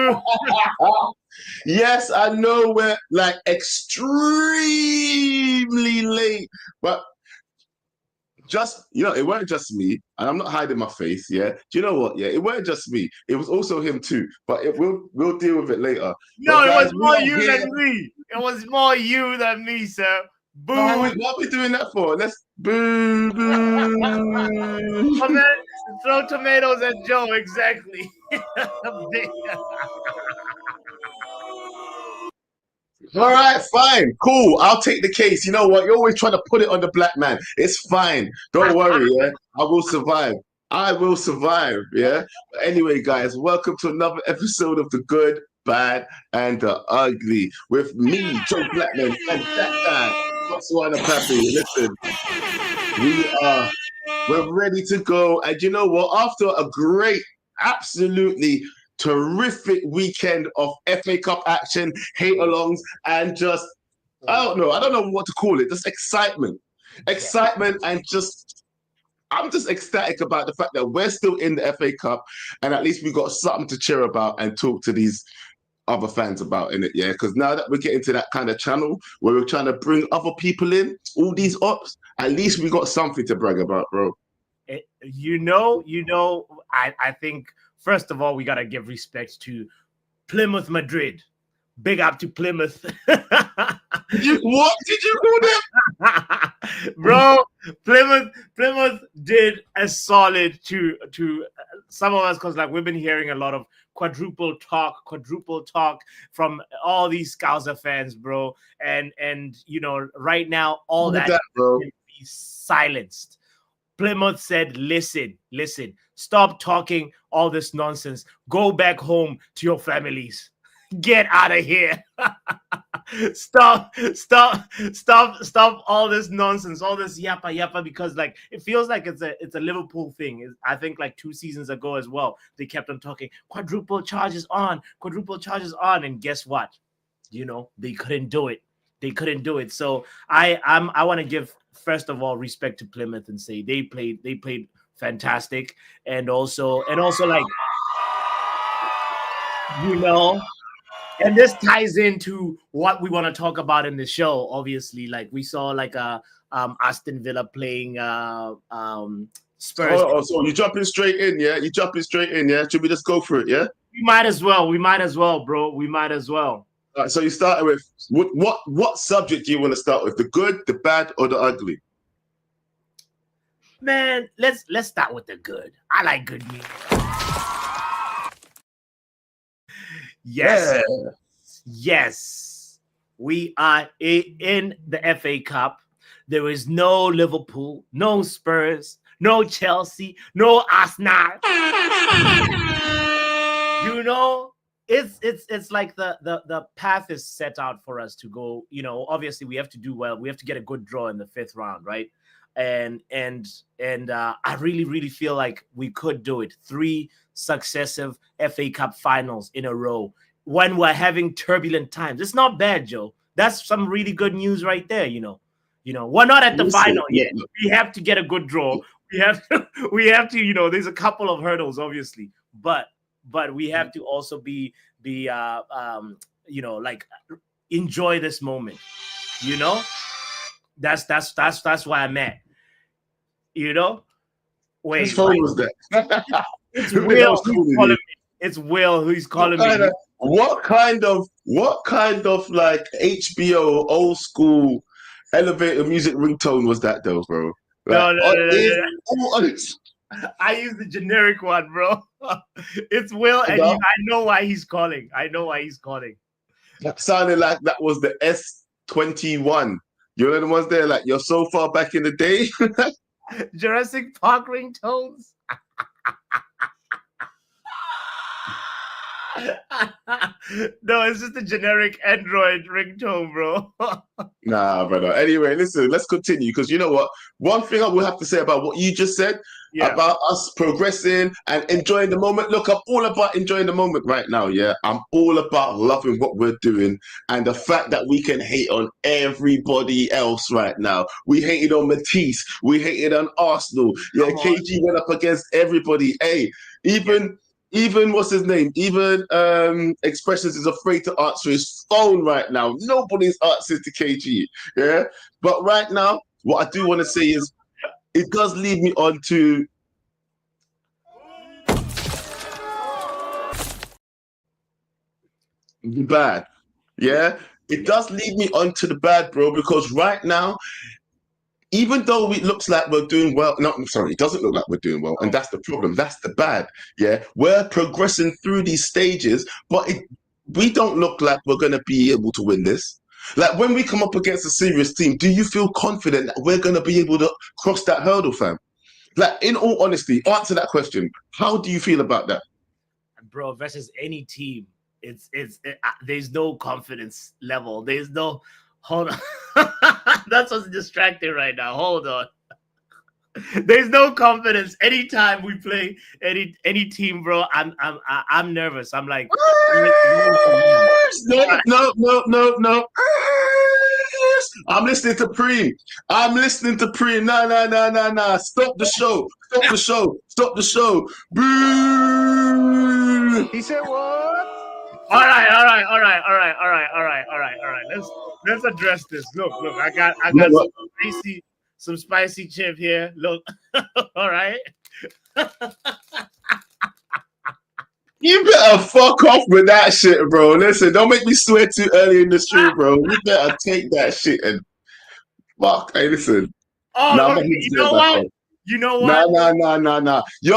you. Yes, I know we're like extremely late, but just it weren't just me, and I'm not hiding my face. Yeah, do you know what? Yeah, it weren't just me. It was also him too. But we'll deal with it later. No, But it was guys, we more are you here. than me. It was more you than me, sir. Oh, Boo. what are we doing that for? Let's boo boo. Throw tomatoes at Joe, exactly. All right, fine, cool. I'll take the case. You know what? You're always trying to put it on the black man. It's fine. Don't worry. Yeah, I will survive. I will survive. Yeah. But anyway, guys, welcome to another episode of The Good, Bad, and the Ugly with me, Joe Blackman, and that guy, Botswana Pappy. Listen, we are we're ready to go. And you know what? After a great, absolutely terrific weekend of FA Cup action, hate-alongs, and just I don't know what to call it. Just excitement, and just I'm just ecstatic about the fact that we're still in the FA Cup, and at least we got something to cheer about and talk to these other fans about in it, yeah. Because now that we're getting to that kind of channel where we're trying to bring other people in, all these ops, at least we got something to brag about, bro. I think first of all we gotta give respect to Plymouth Madrid. Big up to Plymouth. What did you call them? Bro, Plymouth did a solid to some of us, because like we've been hearing a lot of quadruple talk from all these Scouser fans, bro. And right now all that bro. can be silenced. Plymouth said, listen, stop talking all this nonsense. Go back home to your families. Get out of here. Stop all this nonsense, all this yappa, because like it feels like it's a Liverpool thing. I think like 2 seasons ago as well, they kept on talking quadruple charges on, and guess what? They couldn't do it. So I want to give first of all respect to Plymouth and say they played fantastic, and also like and this ties into what we want to talk about in the show. Obviously, like we saw like Aston Villa playing Spurs. So you're jumping straight in, yeah? You're jumping straight in, yeah? Should we just go for it, yeah? We might as well, bro. We might as well. All right, so you started with what subject do you want to start with? The good, the bad, or the ugly? Man, let's start with the good. I like good news. Yes. Yeah. Yes. We are in the FA Cup. There is no Liverpool, no Spurs, no Chelsea, no Arsenal. It's like the path is set out for us to go. Obviously we have to do well. We have to get a good draw in the 5th round, right? And I really feel like we could do it. 3 successive FA Cup finals in a row when we're having turbulent times. It's not bad, Joe. That's some really good news right there. We're not at the final yet. We have to get a good draw. We have to. There's a couple of hurdles, obviously, but we have to also be like enjoy this moment. That's why I'm at. Wait. Whose phone was that? It's Will who's calling me. It's Will who's calling me. What kind of like HBO old school elevator music ringtone was that though, bro? Like, no. I use the generic one, bro. It's Will, and I know why he's calling. That sounded like that was the S21. You know the ones there, like you're so far back in the day. Jurassic Park ringtones. No, it's just a generic Android ringtone, bro. Nah, brother. Anyway, listen, let's continue, because you know what? One thing I will have to say about what you just said about us progressing and enjoying the moment. Look, I'm all about enjoying the moment right now, yeah? I'm all about loving what we're doing and the fact that we can hate on everybody else right now. We hated on Matisse. We hated on Arsenal. Yeah, KG went up against everybody. Hey, even even what's his name? Even Expressions is afraid to answer his phone right now. Nobody's answering to KG. Yeah. But right now, what I do want to say is it does lead me on to the bad. Yeah. It does lead me on to the bad, bro, because right now, even though it looks like we're doing well, no, I'm sorry, it doesn't look like we're doing well, and that's the problem. That's the bad. Yeah, we're progressing through these stages, but we don't look like we're going to be able to win this. Like when we come up against a serious team, do you feel confident that we're going to be able to cross that hurdle, fam? Like, in all honesty, answer that question. How do you feel about that? Bro, versus any team, there's no confidence level. There's no, hold on. That's what's distracting right now. Hold on. There's no confidence. Anytime we play any team, bro, I'm nervous. I'm like, no. I'm listening to Preem. No. Stop the show. Boo. He said what? All right. Let's address this. Look, I got some spicy chip here. Look, all right. You better fuck off with that shit, bro. Listen, don't make me swear too early in the stream, bro. You better take that shit and fuck. Hey, listen. Oh, nah, okay. You know what? Nah.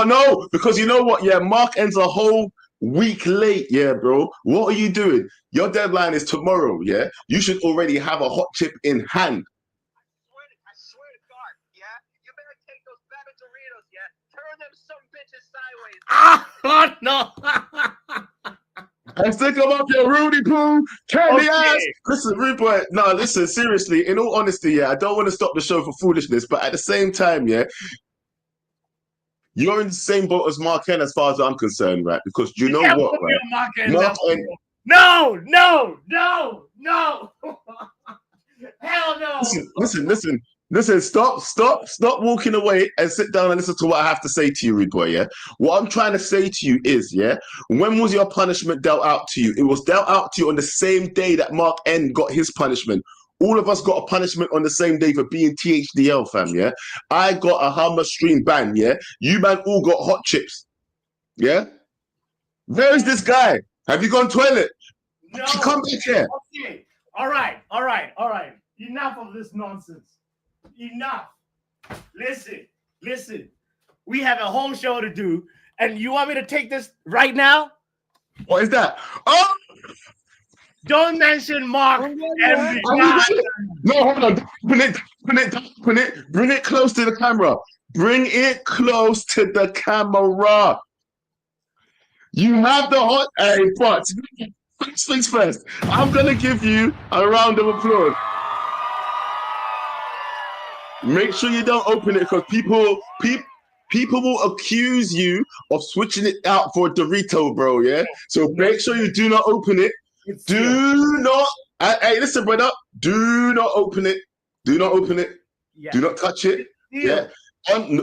No, because you know what? Yeah, Mark ends a whole week late, yeah, bro. What are you doing? Your deadline is tomorrow, yeah? You should already have a hot chip in hand. I swear to God, yeah? You better take those bag of Doritos, yeah? Turn them some bitches sideways. Oh, no. And stick them up your Rudy Poo, candy ass. Listen, Rude Boy, no, listen, seriously, in all honesty, yeah, I don't want to stop the show for foolishness, but at the same time, yeah, you're in the same boat as Mark N as far as I'm concerned, right? Because you know what, right? Mark N. No. Hell no. Listen, stop walking away and sit down and listen to what I have to say to you, Rude Boy, yeah? What I'm trying to say to you is, yeah, when was your punishment dealt out to you? It was dealt out to you on the same day that Mark N got his punishment. All of us got a punishment on the same day for being THDL, fam, yeah? I got a Hummer stream ban, yeah? You man all got hot chips, yeah? Where is this guy? Have you gone toilet? No. Come back here. Okay. All right. Enough of this nonsense. Enough. Listen. We have a whole show to do, and you want me to take this right now? What is that? Oh! Don't mention Mark. No, hold on. Put it. Bring it close to the camera. Bring it close to the camera. You have the hot but first things first. I'm gonna give you a round of applause. Make sure you don't open it because people will accuse you of switching it out for a Dorito, bro. Yeah. So make sure you do not open it. Hey, listen, brother. Do not open it. Do not open it. Yeah. Do not touch it. Yeah.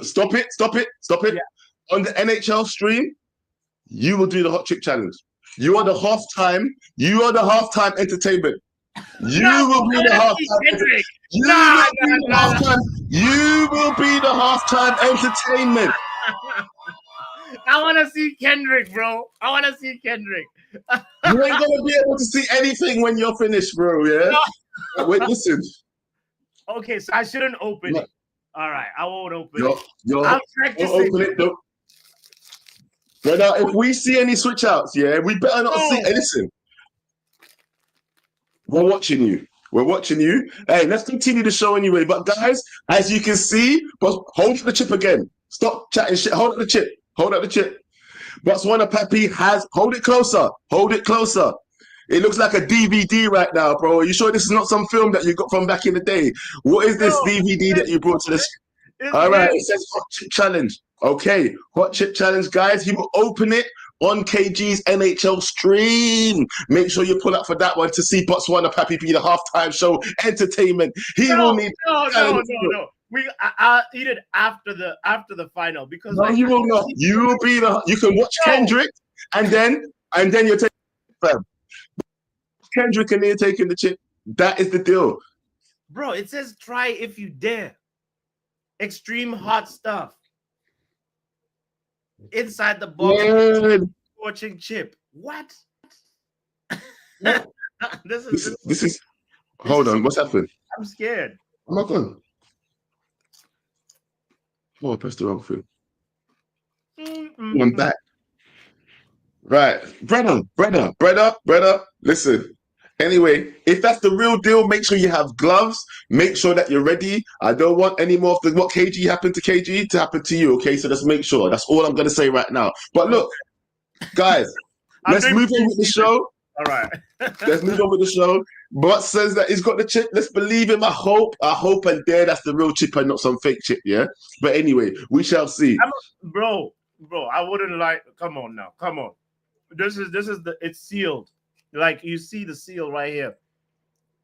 Stop it. Yeah. On the NHL stream, you will do the hot chip challenge. You are the halftime entertainment. You will be the halftime. You will be the halftime entertainment. I want to see Kendrick, bro. You ain't gonna be able to see anything when you're finished, bro. Yeah. No. Wait, listen. Okay, so I shouldn't open it. All right, I won't open it. I'll open it, though. Brother, if we see any switch outs, yeah, we better not see. Hey, listen. We're watching you. Hey, let's continue the show anyway. But guys, as you can see, hold the chip again. Stop chatting shit. Hold up the chip. Botswana Pappy hold it closer. It looks like a DVD right now, bro. Are you sure this is not some film that you got from back in the day? What is this DVD that you brought to this? All right, it says hot chip challenge. Okay, hot chip challenge, guys. He will open it on KG's NHL stream. Make sure you pull up for that one to see Botswana Pappy be the halftime show entertainment. He will need. No. I'll eat it after the final because No, like you will not. You will be the. You can watch no, Kendrick, and then you're taking fam. Kendrick, and then you're taking the chip. That is the deal. bro. It says try if you dare. Extreme hot stuff inside the box. Man, Scorching chip. What? what? this This is this is. this Hold is. on, what's happened? I'm scared. Oh my god! Oh, I pressed the wrong thing. Oh, I'm back. Right, brother. Listen. Anyway, if that's the real deal, make sure you have gloves. Make sure that you're ready. I don't want any more of the what KG happened to KG to happen to you. Okay, so just make sure. That's all I'm gonna say right now. But look, guys, I'm let's doing move on with the show. all right. Let's move on with the show. Bot says that he's got the chip. Let's believe him. I hope and dare that's the real chip and not some fake chip. Yeah. But anyway, we shall see. bro, I wouldn't like. Come on now, come on. This is the. It's sealed. Like you see the seal right here.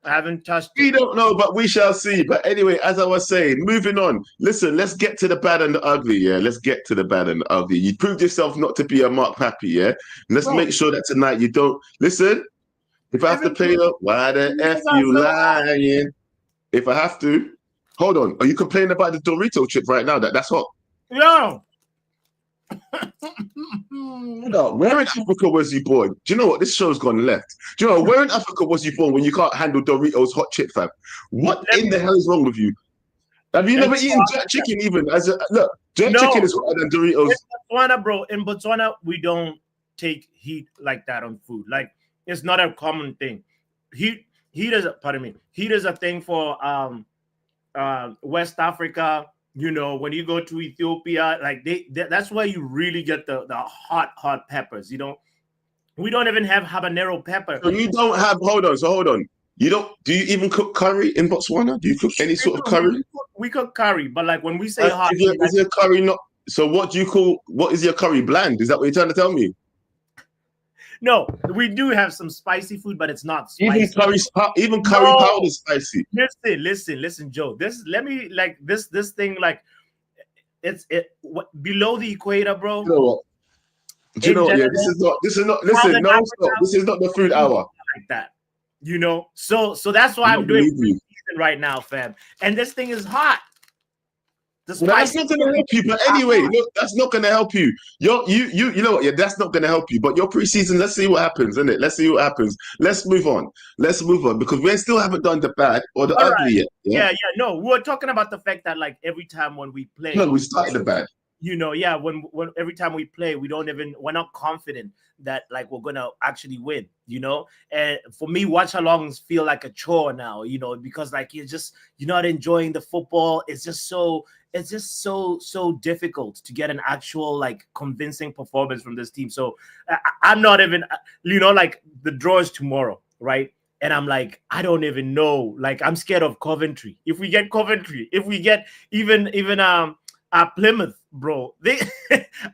I haven't touched We it. don't know, but we shall see. But anyway, as I was saying, moving on. Listen, let's get to the bad and the ugly. Yeah, let's get to the bad and the ugly. You proved yourself not to be a Mark Pappy. Yeah, let's Bro, make sure that tonight you don't listen. If I have to pay up, why the f you lying? If I have to, hold on. Are you complaining about the Dorito chip right now? That's hot. No. No, where in Africa was you born? Do you know what? This show's gone left. Do you know where in Africa was you born when you can't handle Doritos hot chip, fam? What in the hell is wrong with you? Have you never eaten jerk chicken even? Look, jerk chicken is hotter than Doritos. In Botswana, bro, in Botswana, we don't take heat like that on food. Like it's not a common thing. Heat is heat is a thing for West Africa. You know, when you go to Ethiopia, like that's where you really get the hot peppers. You know, we don't even have habanero pepper. So you don't have. Hold on. You don't. Do you even cook curry in Botswana? Do you cook any sort of curry? We cook curry, but like when we say hot, is your curry not? So what do you call? What is your curry? Bland? Is that what you're trying to tell me? No, we do have some spicy food, but it's not spicy. Even curry powder is spicy. Listen, Joe. Let me like this thing like it's below the equator, bro. You know what? Do you know what? Yeah, this is not. Listen, no, stop. This is not the food hour. Like that, you know. So that's why I'm doing right now, fam. And this thing is hot. That's not going to help you. But anyway, look, that's not going to help you. You know what? Yeah, that's not going to help you. But your preseason, let's see what happens, isn't it? Let's see what happens. Let's move on because we still haven't done the bad or the ugly yet. Yeah. No, we were talking about the fact that like every time when we play, no, we started the bad. You know, yeah. When every time we play, we're not confident that like we're gonna actually win. You know, and for me, watch alongs feel like a chore now. You know, because like you're not enjoying the football. It's just so difficult to get an actual like convincing performance from this team. So I'm not even, you know, like the draw is tomorrow, right? And I'm like, I don't even know. Like I'm scared of Coventry. If we get Coventry, if we get even Plymouth, bro,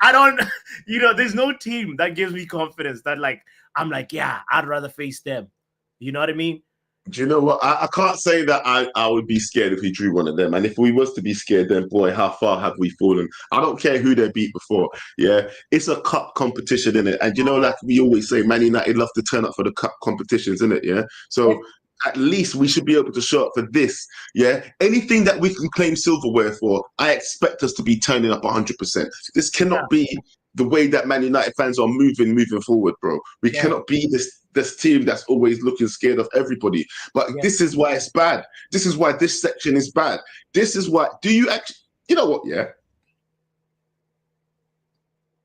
I don't, you know, there's no team that gives me confidence that like I'm like, yeah, I'd rather face them. You know what I mean? Do you know what? I can't say that I would be scared if we drew one of them. And if we was to be scared, then boy, how far have we fallen? I don't care who they beat before. Yeah, it's a cup competition, isn't it? And you know, like we always say, Man United love to turn up for the cup competitions, isn't it? Yeah. So at least we should be able to show up for this. Yeah. Anything that we can claim silverware for, I expect us to be turning up 100%. This cannot be the way that Man United fans are moving forward, bro. We cannot be this team that's always looking scared of everybody. But this is why it's bad. This is why this section is bad. This is why. Do you actually? You know what? Yeah.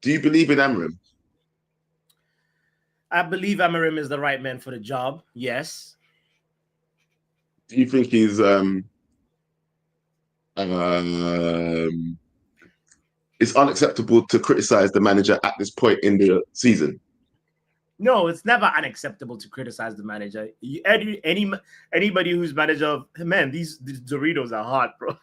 Do you believe in Amorim? I believe Amorim is the right man for the job. Yes. Do you think he's it's unacceptable to criticize the manager at this point in the season? No, it's never unacceptable to criticize the manager. Anybody who's manager, man, these Doritos are hot, bro.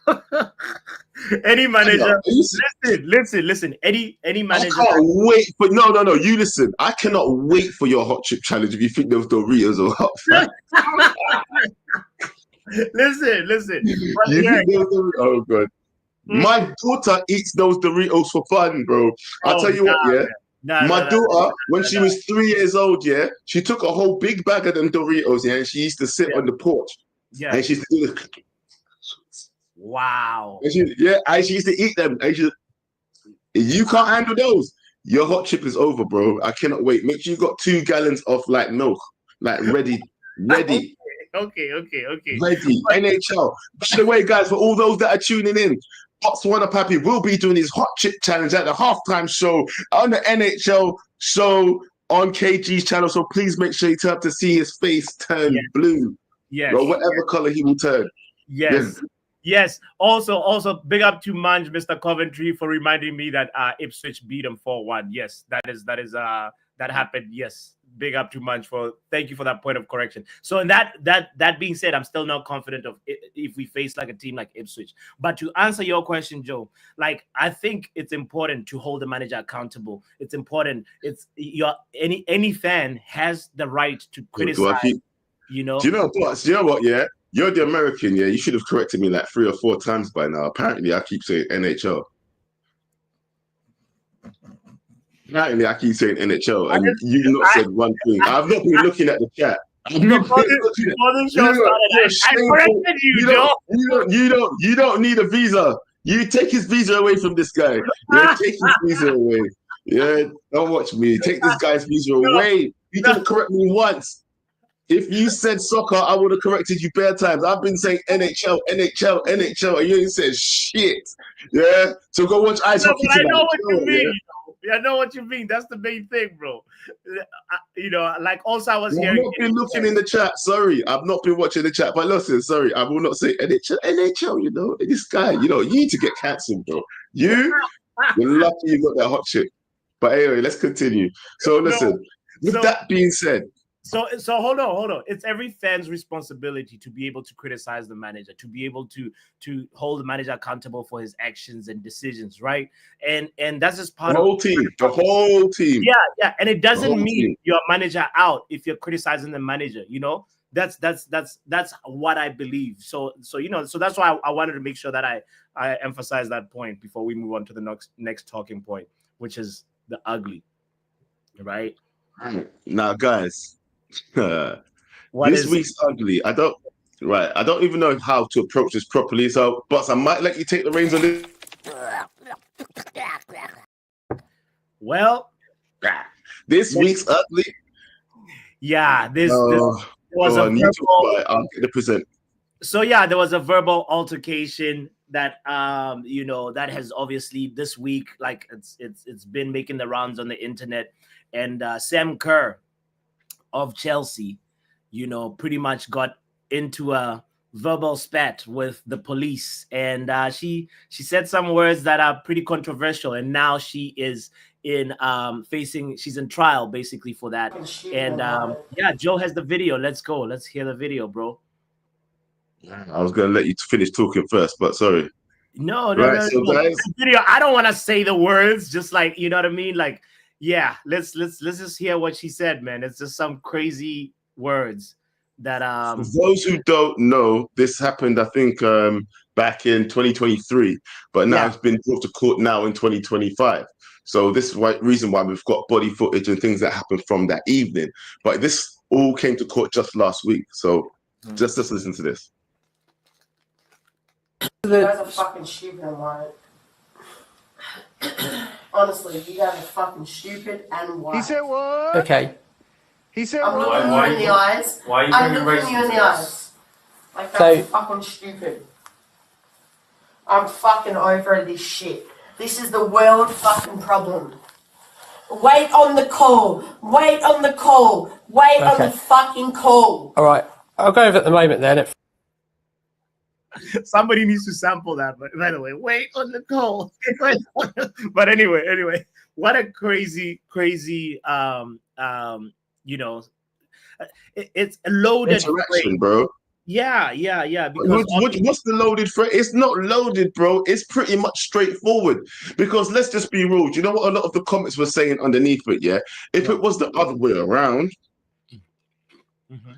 Any manager, listen. Any manager. I can't wait for no. You listen. I cannot wait for your hot chip challenge if you think those Doritos are hot. Listen. But You yeah, think those oh god. My daughter eats those Doritos for fun, bro. I'll oh tell you what, nah, yeah. man. My daughter, when she Nah. was 3 years old, yeah, she took a whole big bag of them Doritos, yeah, and she used to sit Yeah, on the porch yeah. and she used to do this. Wow. And she used to eat them. And if you can't handle those, your hot chip is over, bro. I cannot wait. Make sure you got 2 gallons of like milk, like ready. Okay. Ready. NHL. By the way, guys, for all those that are tuning in, Botswana Pappy will be doing his hot chip challenge at the halftime show on the NHL show on KG's channel. So please make sure you turn up to see his face turn Yes, blue or yes, whatever color he will turn. Yeah. yes. Also, big up to Manj, Mr. Coventry, for reminding me that Ipswich beat them 4-1. Yes, that happened. Yes. Big up to Manj for thank you for that point of correction. So in that being said, I'm still not confident of if we face like a team like Ipswich. But to answer your question, Joe, like I think it's important to hold the manager accountable. It's important. It's any fan has the right to criticize, you know. Do you know what? Yeah, you're the American. Yeah, you should have corrected me like 3 or 4 times by now. Apparently, I keep saying NHL. Apparently, I keep saying NHL, and you've not said one thing. I've not been looking at the chat. I've not been looking at. Before the show started, I corrected you, Joe. You don't need a visa. You take his visa away from this guy. Yeah, take his visa away. Yeah, don't watch me. Take this guy's visa away. You didn't correct me once. If you said soccer, I would have corrected you bare times. I've been saying NHL, and you ain't said shit. Yeah, so go watch ice hockey But I tonight. know what you mean. Yeah? I know what you mean. That's the main thing, bro. Like also I was I've hearing. not been looking in the chat. Sorry, I've not been watching the chat. But listen, sorry, I will not say NHL. You know, this guy. You need to get cancelled, bro. You're lucky you got that hot shit. But anyway, let's continue. So listen. With that being said. So hold on. It's every fan's responsibility to be able to criticize the manager, to be able to hold the manager accountable for his actions and decisions, right? And that's just part of the whole team. Yeah. And it doesn't mean your manager out if you're criticizing the manager, you know. That's what I believe. So that's why I wanted to make sure that I emphasize that point before we move on to the next talking point, which is the ugly, right? Now, guys. This week's ugly. I don't even know how to approach this properly. So, but I might let you take the reins on this. Well, this week's ugly. Yeah, this was I'll get the present. So yeah, there was a verbal altercation that that has obviously this week, like it's been making the rounds on the internet, and Sam Kerr of Chelsea, pretty much got into a verbal spat with the police, and she said some words that are pretty controversial, and now she is she's in trial basically for that. And Joe has the video. Let's go. Let's hear the video, bro. I was gonna let you finish talking first, but sorry. No. Guys, video. I don't want to say the words, just like, you know what I mean? Like, yeah, let's just hear what she said, man. It's just some crazy words that For those who don't know, this happened, I think, back in 2023, but now it's been brought to court now in 2025. So this is reason why we've got body footage and things that happened from that evening. But this all came to court just last week. So just listen to this. You guys are fucking stupid and white. Honestly, you guys are fucking stupid and white. He said what? Okay. He said I'm what? looking you in the eyes. Why are you I'm looking you in the eyes. Like, that's fucking stupid. I'm fucking over this shit. This is the world fucking problem. Wait on the call. Wait on the call. Wait on the fucking call. All right. I'll go over at the moment then. Somebody needs to sample that, but by the way, wait on the call. But anyway, what a crazy, it's a loaded interaction, bro. Yeah. Because what's the loaded phrase? It's not loaded, bro. It's pretty much straightforward. Because let's just be real. Do you know what a lot of the comments were saying underneath it? Yeah. If it was the other way around,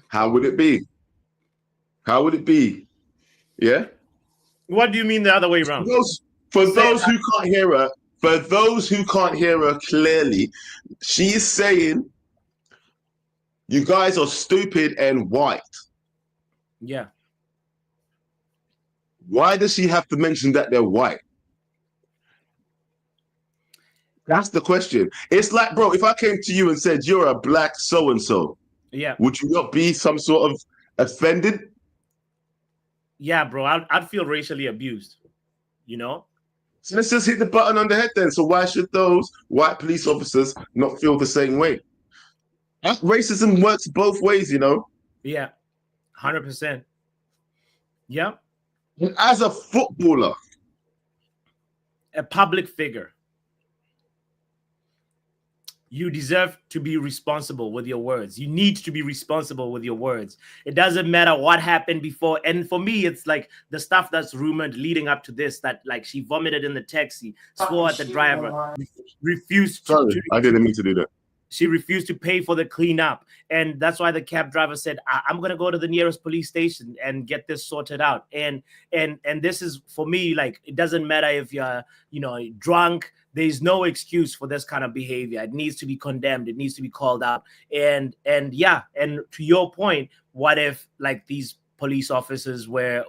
how would it be? How would it be? Yeah. What do you mean the other way around? For those who can't hear her, clearly, she is saying you guys are stupid and white. Yeah. Why does she have to mention that they're white? That's the question. It's like, bro, if I came to you and said you're a black so-and-so, Yeah. would you not be some sort of offended? Yeah, bro. I'd feel racially abused, you know? So let's just hit the button on the head then. So why should those white police officers not feel the same way? Racism works both ways, you know? Yeah. 100%. Yeah. And as a footballer, a public figure, you deserve to be responsible with your words. You need to be responsible with your words. It doesn't matter what happened before. And for me, it's like the stuff that's rumored leading up to this, that like she vomited in the taxi, swore at the driver, refused to. I didn't mean to do that. She refused to pay for the cleanup. And that's why the cab driver said, I'm going to go to the nearest police station and get this sorted out. And this is, for me, like, it doesn't matter if you're, drunk. There's no excuse for this kind of behavior. It needs to be condemned. It needs to be called out. And yeah, and to your point, what if like these police officers were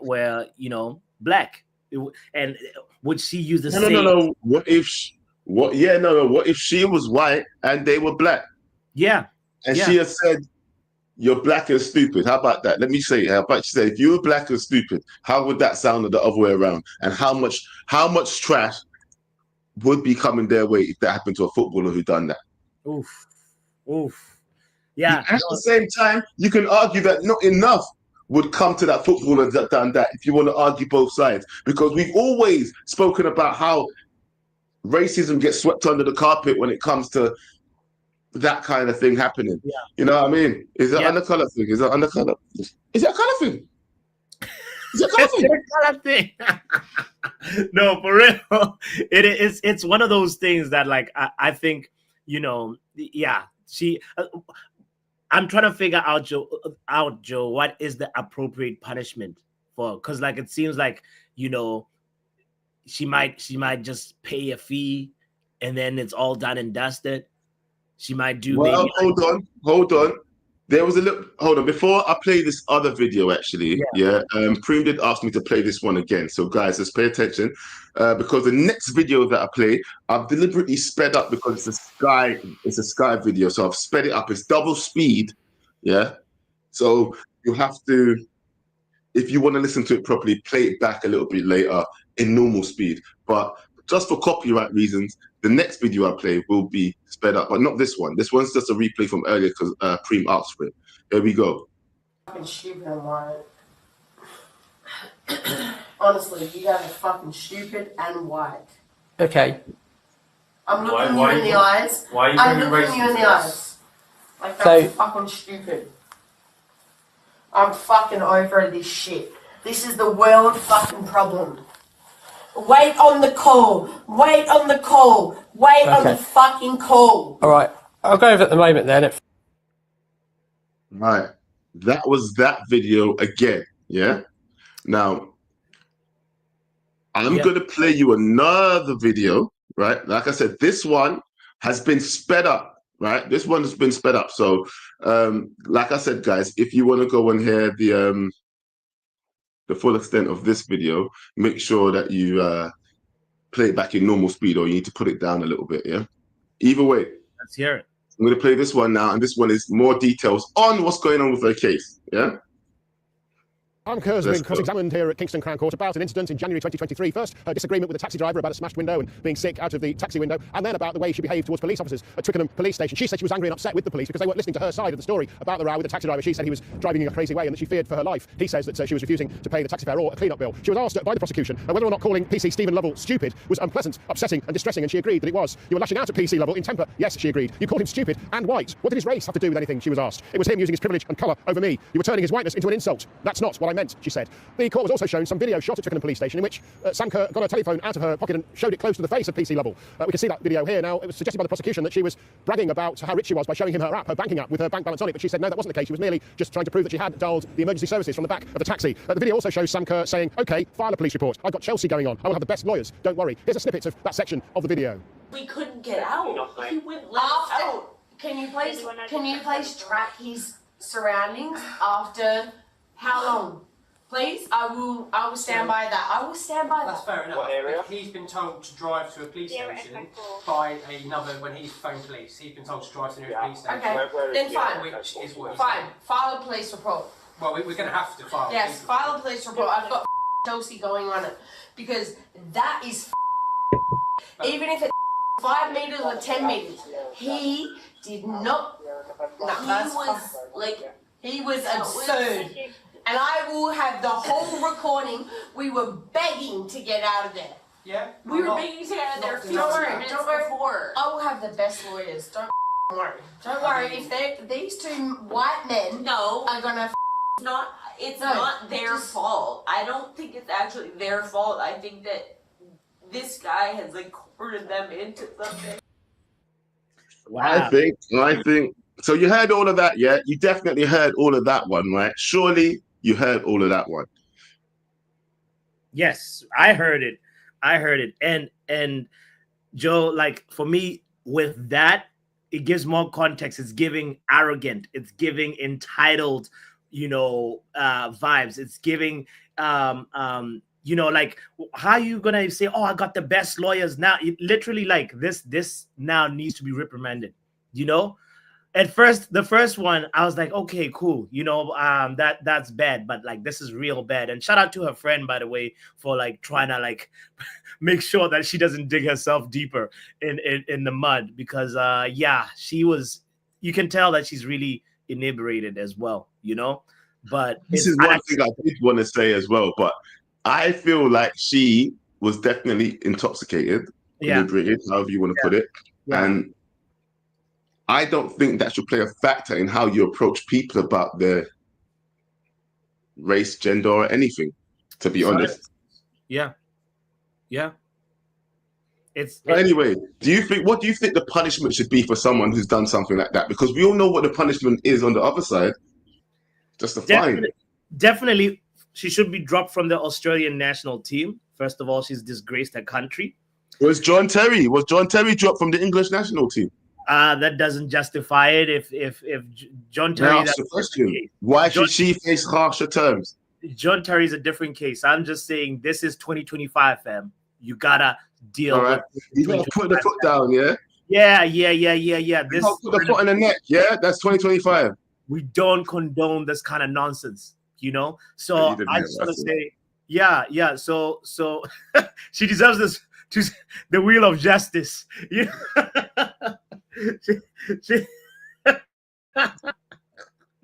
black? And would she use the same? No. What if she was white and they were black? Yeah. And she has said, you're black and stupid. How about that? Let me say, how about you say, if you were black and stupid, how would that sound the other way around? And how much trash would be coming their way if that happened to a footballer who done that? Oof. Yeah. At the same time, you can argue that not enough would come to that footballer that done that, if you want to argue both sides. Because we've always spoken about how racism gets swept under the carpet when it comes to that kind of thing happening. Yeah. You know what I mean? Is it undercolor thing? Is it undercolor? Is it a color thing? Is it a color thing? No, for real. It's one of those things that, like, I think, she. I'm trying to figure out, Joe, what is the appropriate punishment for? Because, like, it seems like, she might just pay a fee, and then it's all done and dusted. She might do. Well, hold on. There was a little. Hold on. Before I play this other video, actually, Preem did ask me to play this one again. So, guys, let's pay attention because the next video that I play, I've deliberately sped up because it's a Sky video. So I've sped it up. It's double speed. Yeah. So you have to, if you want to listen to it properly, play it back a little bit later in normal speed. But just for copyright reasons, the next video I play will be sped up, but not this one. This one's just a replay from earlier because Preem asked for it. Here we go. Fucking stupid and white. Honestly, you guys are fucking stupid and white. Okay. I'm looking you in the eyes. Why are you I'm looking you in the eyes. Like, that's fucking stupid. I'm fucking over this shit. This is the world fucking problem. Wait on the call. Wait on the call. Wait on the fucking call. All right. I'll go over at the moment then. Right. That was that video again. Yeah. Now, I'm going to play you another video. Right. Like I said, this one has been sped up. Right. This one has been sped up. So, like I said, guys, if you want to go and hear the full extent of this video, make sure that you play it back in normal speed, or you need to put it down a little bit. Yeah. Either way, let's hear it. I'm going to play this one now, and this one is more details on what's going on with her case. Yeah. Kerr has been cross-examined here at Kingston Crown Court about an incident in January 2023. First, her disagreement with a taxi driver about a smashed window and being sick out of the taxi window, and then about the way she behaved towards police officers at Twickenham Police Station. She said she was angry and upset with the police because they weren't listening to her side of the story about the row with the taxi driver. She said he was driving in a crazy way and that she feared for her life. He says that she was refusing to pay the taxi fare or a clean-up bill. She was asked by the prosecution whether or not calling PC Stephen Lovell stupid was unpleasant, upsetting and distressing, and she agreed that it was. You were lashing out at PC Lovell in temper. Yes, she agreed. You called him stupid and white. What did his race have to do with anything, she was asked? It was him using his privilege and colour over me. You were turning his whiteness into an insult. That's not what I meant, she said. The court was also shown some video shot at Twickenham police station in which Sam Kerr got a telephone out of her pocket and showed it close to the face of PC Lovell. We can see that video here. Now, it was suggested by the prosecution that she was bragging about how rich she was by showing him her app, her banking app, with her bank balance on it, but she said no, that wasn't the case. She was merely just trying to prove that she had dialed the emergency services from the back of the taxi. The video also shows Sam Kerr saying, OK, file a police report. I've got Chelsea going on. I will have the best lawyers. Don't worry. Here's a snippet of that section of the video. We couldn't get out. He wouldn't let us out. Can you please track his surroundings after how long? Please, I will stand by that. I will stand by That's that. fair enough. What area? If he's been told to drive to a police station by another, when he's phoned police, he's been told to drive to the nearest police station. Okay, Where then is fine. Which is what he's Fine. saying. File a police report. Well, we're going to have to file. Yes, file a police report. I've got Chelsea going on it because that is even if it's 5 meters or 10 meters, he did not. No, that's he was absurd. And I will have the whole recording. We were begging to get out of there. Yeah? We were making you get out of there 15 minutes Don't worry. before. I will have the best lawyers. Don't worry. Don't worry. If these two white men No, are gonna it's No, not their just- fault. I don't think it's actually their fault. I think that this guy has courted them into something. Wow. I think. So you heard all of that, yeah? You definitely heard all of that one, right? Surely you heard all of that one. Yes, I heard it. And Joe, like for me, with that, it gives more context. It's giving arrogant. It's giving entitled, vibes. It's giving, like, how are you gonna say, "Oh, I got the best lawyers now"? It literally, like this now needs to be reprimanded. At first, the first one, I was like, okay, cool. That's bad, but like this is real bad. And shout out to her friend, by the way, for like trying to like make sure that she doesn't dig herself deeper in the mud, because she was. You can tell that she's really inebriated as well, But This is one thing I did want to say as well, but I feel like she was definitely intoxicated, inebriated, however you want to put it, and I don't think that should play a factor in how you approach people about their race, gender, or anything, to be honest. Yeah. Anyway, what do you think the punishment should be for someone who's done something like that? Because we all know what the punishment is on the other side. Just a fine. Definitely, she should be dropped from the Australian national team. First of all, she's disgraced her country. Was John Terry dropped from the English national team? That doesn't justify it. If John Terry, That's the question. Why should she face harsher terms? John Terry is a different case. I'm just saying this is 2025, fam. You gotta deal with. You gotta put the foot down, yeah. Yeah. This put the foot in the neck, yeah. That's 2025. We don't condone this kind of nonsense, So I just want to say, So she deserves this. The wheel of justice.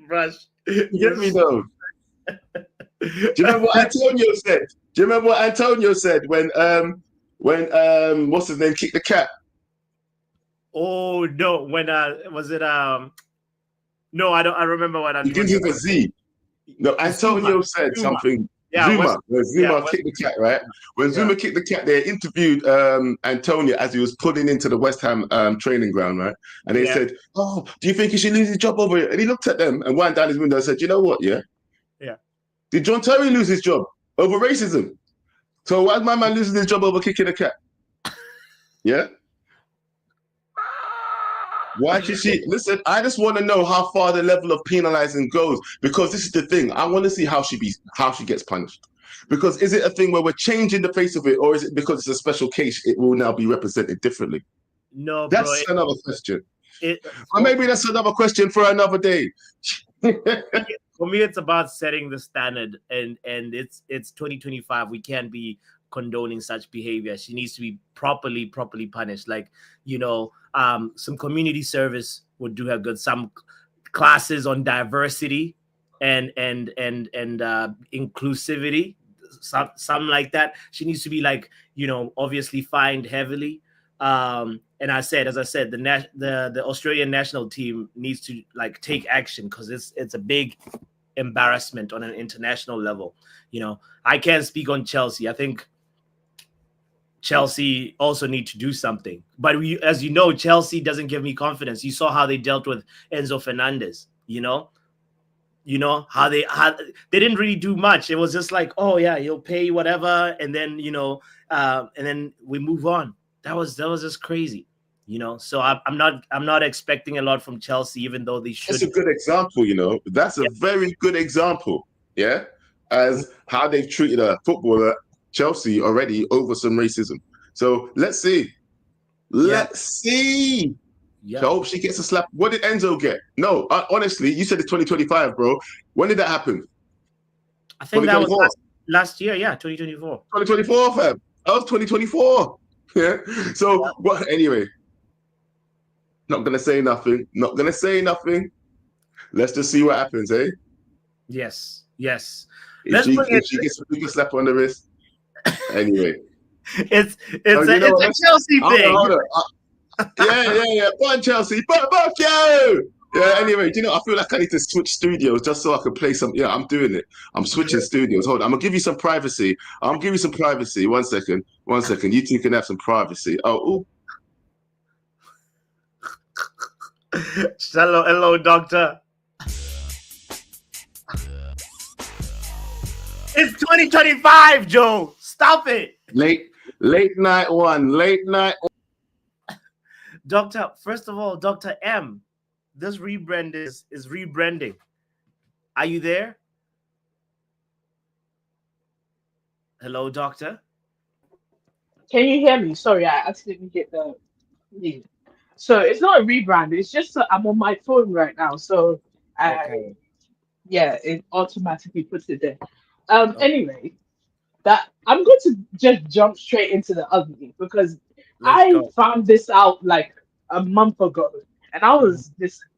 Brush. Get me though. Do you remember what Antonio said? When what's his name kicked the cat? Oh no! When was it? No, I don't. I remember what I. He didn't give a Z. No, Antonio said something. Zuma kicked the cat, right? When Zuma kicked the cat, they interviewed Antonio as he was pulling into the West Ham training ground, right? And they said, "Oh, do you think he should lose his job over it?" And he looked at them and wound down his window and said, "You know what? Yeah. Did John Terry lose his job over racism? So why is my man losing his job over kicking a cat? Yeah." Why should she listen? I just want to know how far the level of penalizing goes, because this is the thing. I want to see how she gets punished. Because is it a thing where we're changing the face of it, or is it because it's a special case? It will now be represented differently. No, that's another question. Or maybe that's another question for another day. For me, it's about setting the standard, and it's 2025. We can't be condoning such behavior. She needs to be properly punished. Like, some community service would do her good. Some classes on diversity and inclusivity, something like that. She needs to be obviously fined heavily. And as I said, the Australian national team needs to take action, because it's a big embarrassment on an international level. You know, I can't speak on Chelsea. I think Chelsea also need to do something. But as you know, Chelsea doesn't give me confidence. You saw how they dealt with Enzo Fernandez, you know how they didn't really do much. It was just like, oh yeah, you'll pay whatever, and then and then we move on. That was just crazy, So I'm not expecting a lot from Chelsea, even though they should. That's a good example, That's a very good example, yeah, as how they've treated a footballer, Chelsea, already over some racism. So let's see. Let's see. Yeah. So I hope she gets a slap. What did Enzo get? No, honestly, you said it's 2025, bro. When did that happen? I think that was last year. Yeah, 2024. 2024, fam. That was 2024. Yeah. So, well, anyway, not gonna say nothing. Not gonna say nothing. Let's just see what happens, eh? Yes. Yes. If she gets a bigger slap on the wrist. Anyway, it's a Chelsea thing. Hold on. Yeah. Fun Chelsea, but fuck you. Yeah. Anyway, I feel like I need to switch studios just so I can play some. Yeah, I'm doing it. I'm switching studios. Hold on. I'm gonna give you some privacy. One second. You two can have some privacy. Oh. Hello, doctor. It's 2025, Joe. Stop it. Late night one. Doctor, first of all, Dr. M, this rebrand is rebranding. Are you there? Hello, doctor? Can you hear me? Sorry, I accidentally hit the mute. So it's not a rebrand. It's just I'm on my phone right now. So it automatically puts it there. Anyway, that I'm going to just jump straight into the ugly because I found this out like a month ago, and I was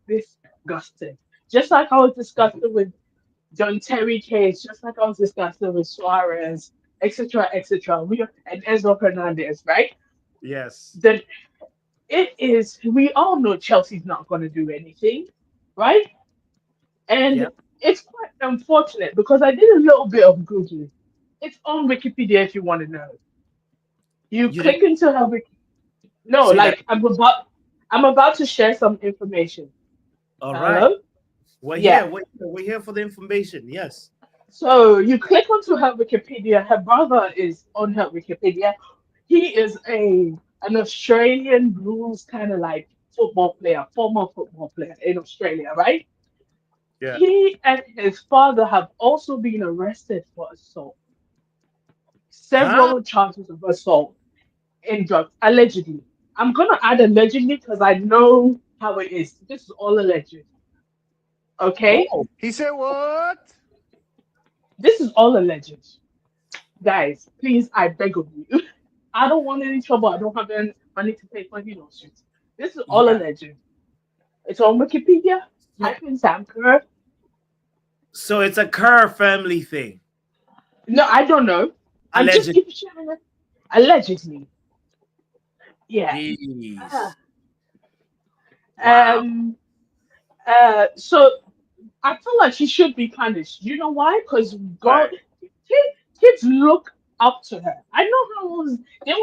disgusted. Just like I was disgusted with John Terry case, just like I was disgusted with Suarez, etc., and Enzo Fernandez, right? Yes. Then we all know Chelsea's not going to do anything, right? And it's quite unfortunate because I did a little bit of Googling. It's on Wikipedia if you want to know. You click into her Wikipedia. No, like I'm about to share some information. All right. We're here for the information. Yes. So you click onto her Wikipedia. Her brother is on her Wikipedia. He is an Australian Blues kind of like former football player in Australia, right? Yeah. He and his father have also been arrested for assault. Several charges of assault in drugs, allegedly. I'm gonna add allegedly because I know how it is. This is all alleged. Okay? Oh, he said what? This is all alleged. Guys, please, I beg of you. I don't want any trouble. I don't have any money to pay for any lawsuits. This is all alleged. It's on Wikipedia. Type in Sam Kerr. So it's a Kerr family thing. No, I don't know. I'm just keep sharing it. Allegedly. Yeah. So I feel like she should be punished. You know why? Because kids look up to her. I know how they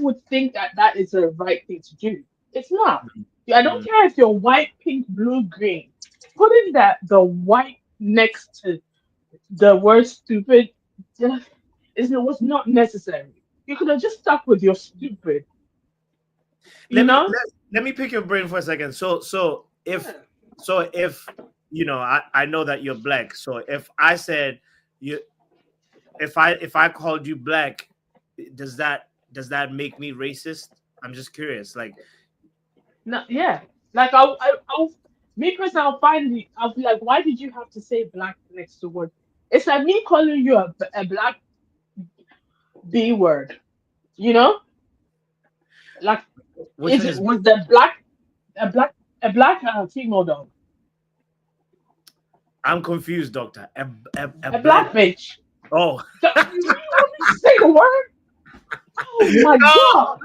would think that is the right thing to do. It's not. I don't care if you're white, pink, blue, green. Putting the white next to the word stupid was not necessary. You could have just stuck with your stupid. Let me pick your brain for a second. So if I know that you're black. So if I said if I called you black, does that make me racist? I'm just curious. Like, no, yeah. Like I'll me personally, I'll be like, why did you have to say black next to word? It's like me calling you a black B word. Like, was the black a black female dog? I'm confused, doctor. A black bitch. Oh. You want me to say the word? Oh my god.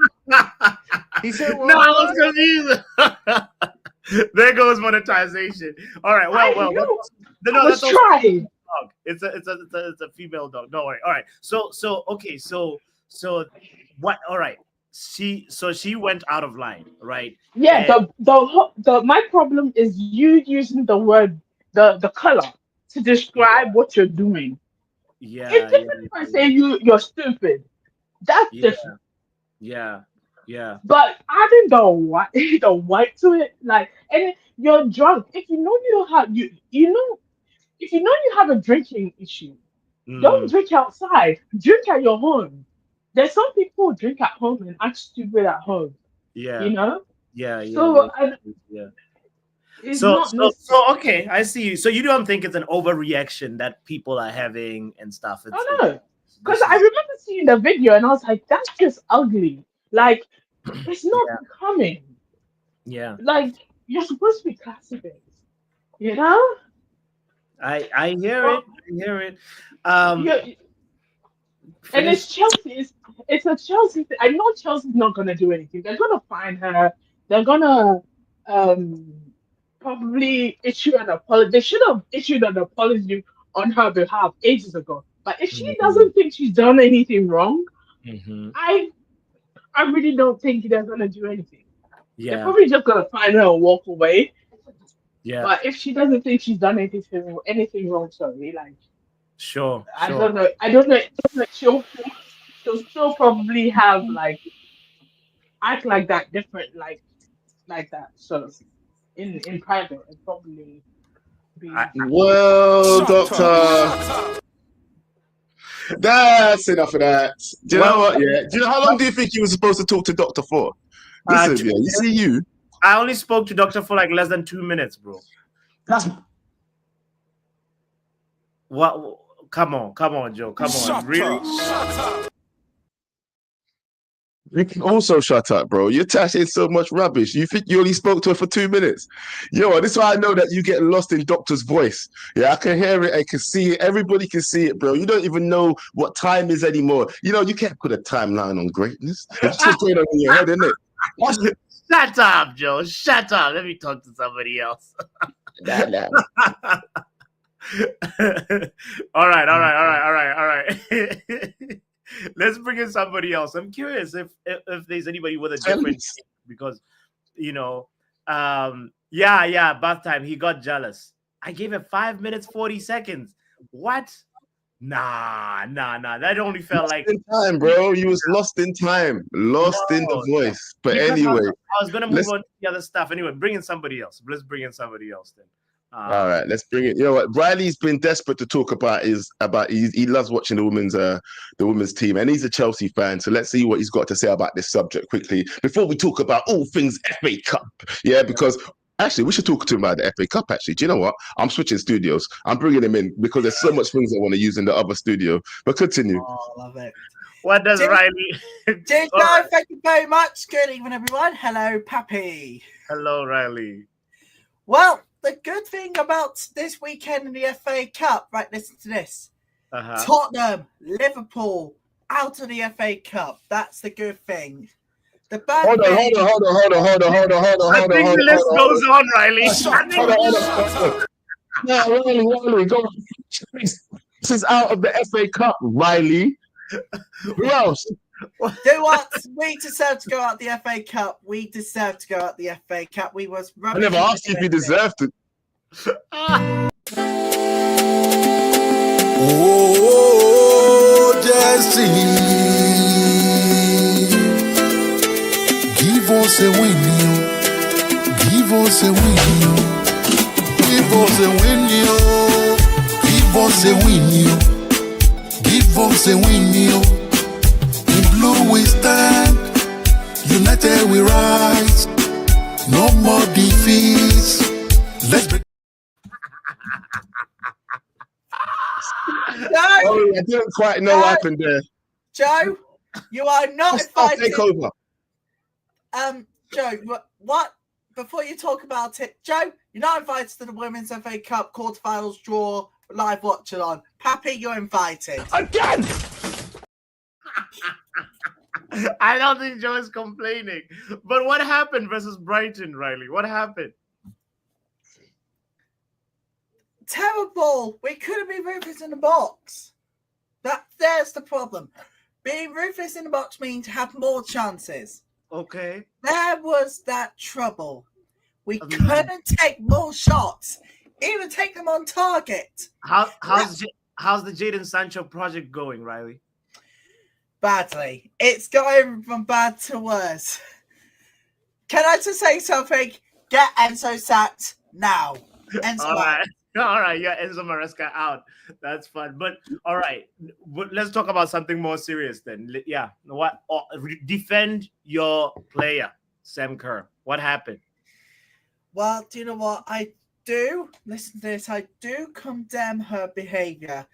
He said what? No, I was confused. There goes monetization. All right. Well. No, was that's also trying. dog. It's a female dog. Don't worry. All right. So okay. So what? All right. She went out of line, right? Yeah, And my problem is you using the word the color to describe what you're doing. yeah, It's yeah, different yeah, if I say you're stupid. That's yeah, different. yeah, yeah. But adding the white the white to it, like, and you're drunk. If you know you have you know if you know you have a drinking issue, don't Mm, drink outside. Drink at your home. There's some people who drink at home and act stupid at home. You yeah, know, yeah, yeah, so yeah, yeah. it's not necessary. So okay, I see you. So you don't think it's an overreaction that people are having and stuff. Oh no, because This I is remember seeing the video and I was like, that's just ugly. Like, it's not yeah, becoming. yeah. Like, you're supposed to be classy based, you know? I hear Well, it. I hear it. Um, you and finish. it's Chelsea. It's a Chelsea thing. I know Chelsea's not gonna do anything. They're gonna find her. They're gonna um probably issue an apology. They should have issued an apology on her behalf ages ago. But if she Mhm, doesn't think she's done anything wrong, mhm. I I really don't think they're gonna do anything. They're Yeah, probably just gonna find her and walk away. yeah. But if she doesn't think she's done anything wrong, sorry, like Sure, I sure. don't know. I don't know. She'll still probably have like act like that different like that. So in private and probably I, be Well, doctor, that's enough of that. Do you know well, what? Yeah. Do you know how long do you think you were supposed to talk to doctor for? Listen, two yeah. You see, minutes. you. I only spoke to doctor for like less than 2 minutes, bro. That's What? Come on, Joe. Come on, really? You can also shut up, bro. You're attaching so much rubbish. You think you only spoke to her for 2 minutes? Yo, this is why I know that you get lost in doctor's voice. Yeah, I can hear it. I can see it. Everybody can see it, bro. You don't even know what time is anymore. You know, you can't put a timeline on greatness. It's just going on in your head, isn't it? Shut up, Joe. Shut up. Let me talk to somebody else. Nah. All right. Let's bring in somebody else. I'm curious if there's anybody with a different take, because yeah, bath time. He got jealous. I gave it 5 minutes 40 seconds. What? Nah. That only felt like in time, bro. You was lost in time, lost in the voice. But because anyway, I was gonna move on to the other stuff. Anyway, bring in somebody else. Let's bring in somebody else then. All right, let's bring it. You know what? Riley's been desperate to talk about he loves watching the women's team, and he's a Chelsea fan. So let's see what he's got to say about this subject quickly before we talk about all things FA Cup. Yeah, because actually we should talk to him about the FA Cup. Actually, do you know what? I'm switching studios. I'm bringing him in because there's so much things I want to use in the other studio. But continue. Oh, love it. What does Riley? Cheers, guys. Thank you very much. Good evening, everyone. Hello, Pappy. Hello, Riley. Well, the good thing about this weekend in the FA Cup, right? Listen to this. Tottenham, Liverpool, out of the FA Cup. That's the good thing. The bad Hold thing. on. I think the list goes on, Riley. Hold on. Yeah, Riley, go. This is out of the FA Cup, Riley. Who else? Do what? We deserve to go out the FA Cup. We deserve to go out the FA Cup. We was I never asked you if you deserved it. Oh, Jesse, give us a win, give us a win, give us a win, give us a win, give us a win. In blue we stand, united we rise, no more defeats. Let's break. Oh, I didn't quite know what happened there. Joe, you are not invited. Take over. Joe, what? Before you talk about it, Joe, you're not invited to the Women's FA Cup quarterfinals draw live watching on. Pappy, you're invited. Again! I don't think Joe is complaining. But what happened versus Brighton, Riley? What happened? terrible. We couldn't be ruthless in the box. There's the problem. Being ruthless in the box means have more chances. Okay. There was that trouble. We couldn't take more shots, even take them on target. How's the Jadon Sancho project going, Riley? Badly. It's going from bad to worse. Can I just say something? Get Enzo sacked now. Enzo All right. All right, yeah, Enzo Maresca out. That's fun. But all right, let's talk about something more serious then. Yeah, what? Defend your player, Sam Kerr. What happened? Well, do you know what I do? Listen to this. I do condemn her behavior.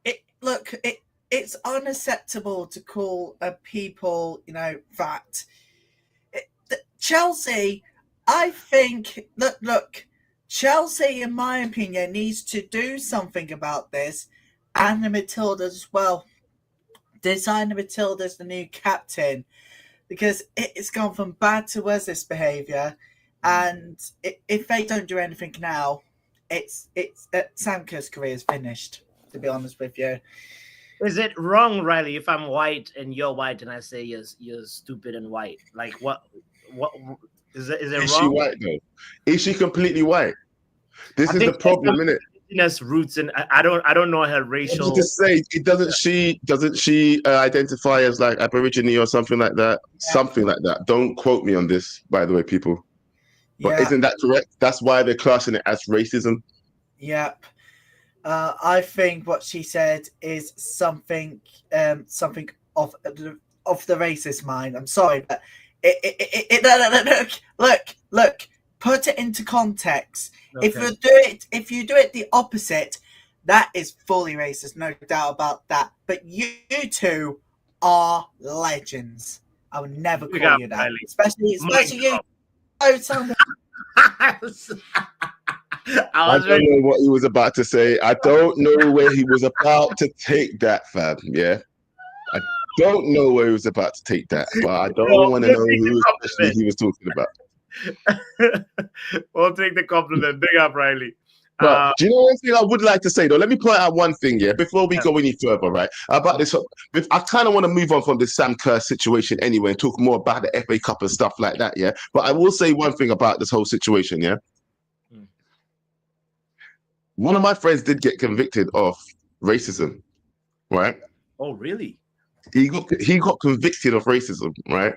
It's unacceptable to call people, fat. Chelsea, I think. Look. Chelsea, in my opinion, needs to do something about this, and the Matildas as well. Design the Matildas the new captain, because it's gone from bad to worse, this behaviour. And if they don't do anything now, it's Sam Kerr's career is finished. To be honest with you, is it wrong, Riley, if I'm white and you're white and I say you're stupid and white? Like what is it wrong? Is she white though? Is she completely white? This is the problem, isn't it? Indigenous roots, and I don't know her racial. I was just say, doesn't she identify as like Aborigine or something like that? Yeah. Something like that. Don't quote me on this, by the way, people. But isn't that correct? That's why they're classing it as racism. Yep. I think what she said is something of the racist mind. I'm sorry, but look. Put it into context. Okay. If you do it the opposite, that is fully racist, no doubt about that. But you two are legends. I would never call you that, Riley. especially you. Oh, something. I don't know what he was about to say. I don't know where he was about to take that, fam. Yeah, I don't know where he was about to take that, but I don't want to know who especially he was talking about. We'll take the compliment. Big up, Riley. But do you know one thing I would like to say though? Let me point out one thing, before we go any further, right? About this, I kind of want to move on from this Sam Kerr situation anyway and talk more about the FA Cup and stuff like that, yeah. But I will say one thing about this whole situation, yeah. One of my friends did get convicted of racism, right? Oh, really? He got convicted of racism, right?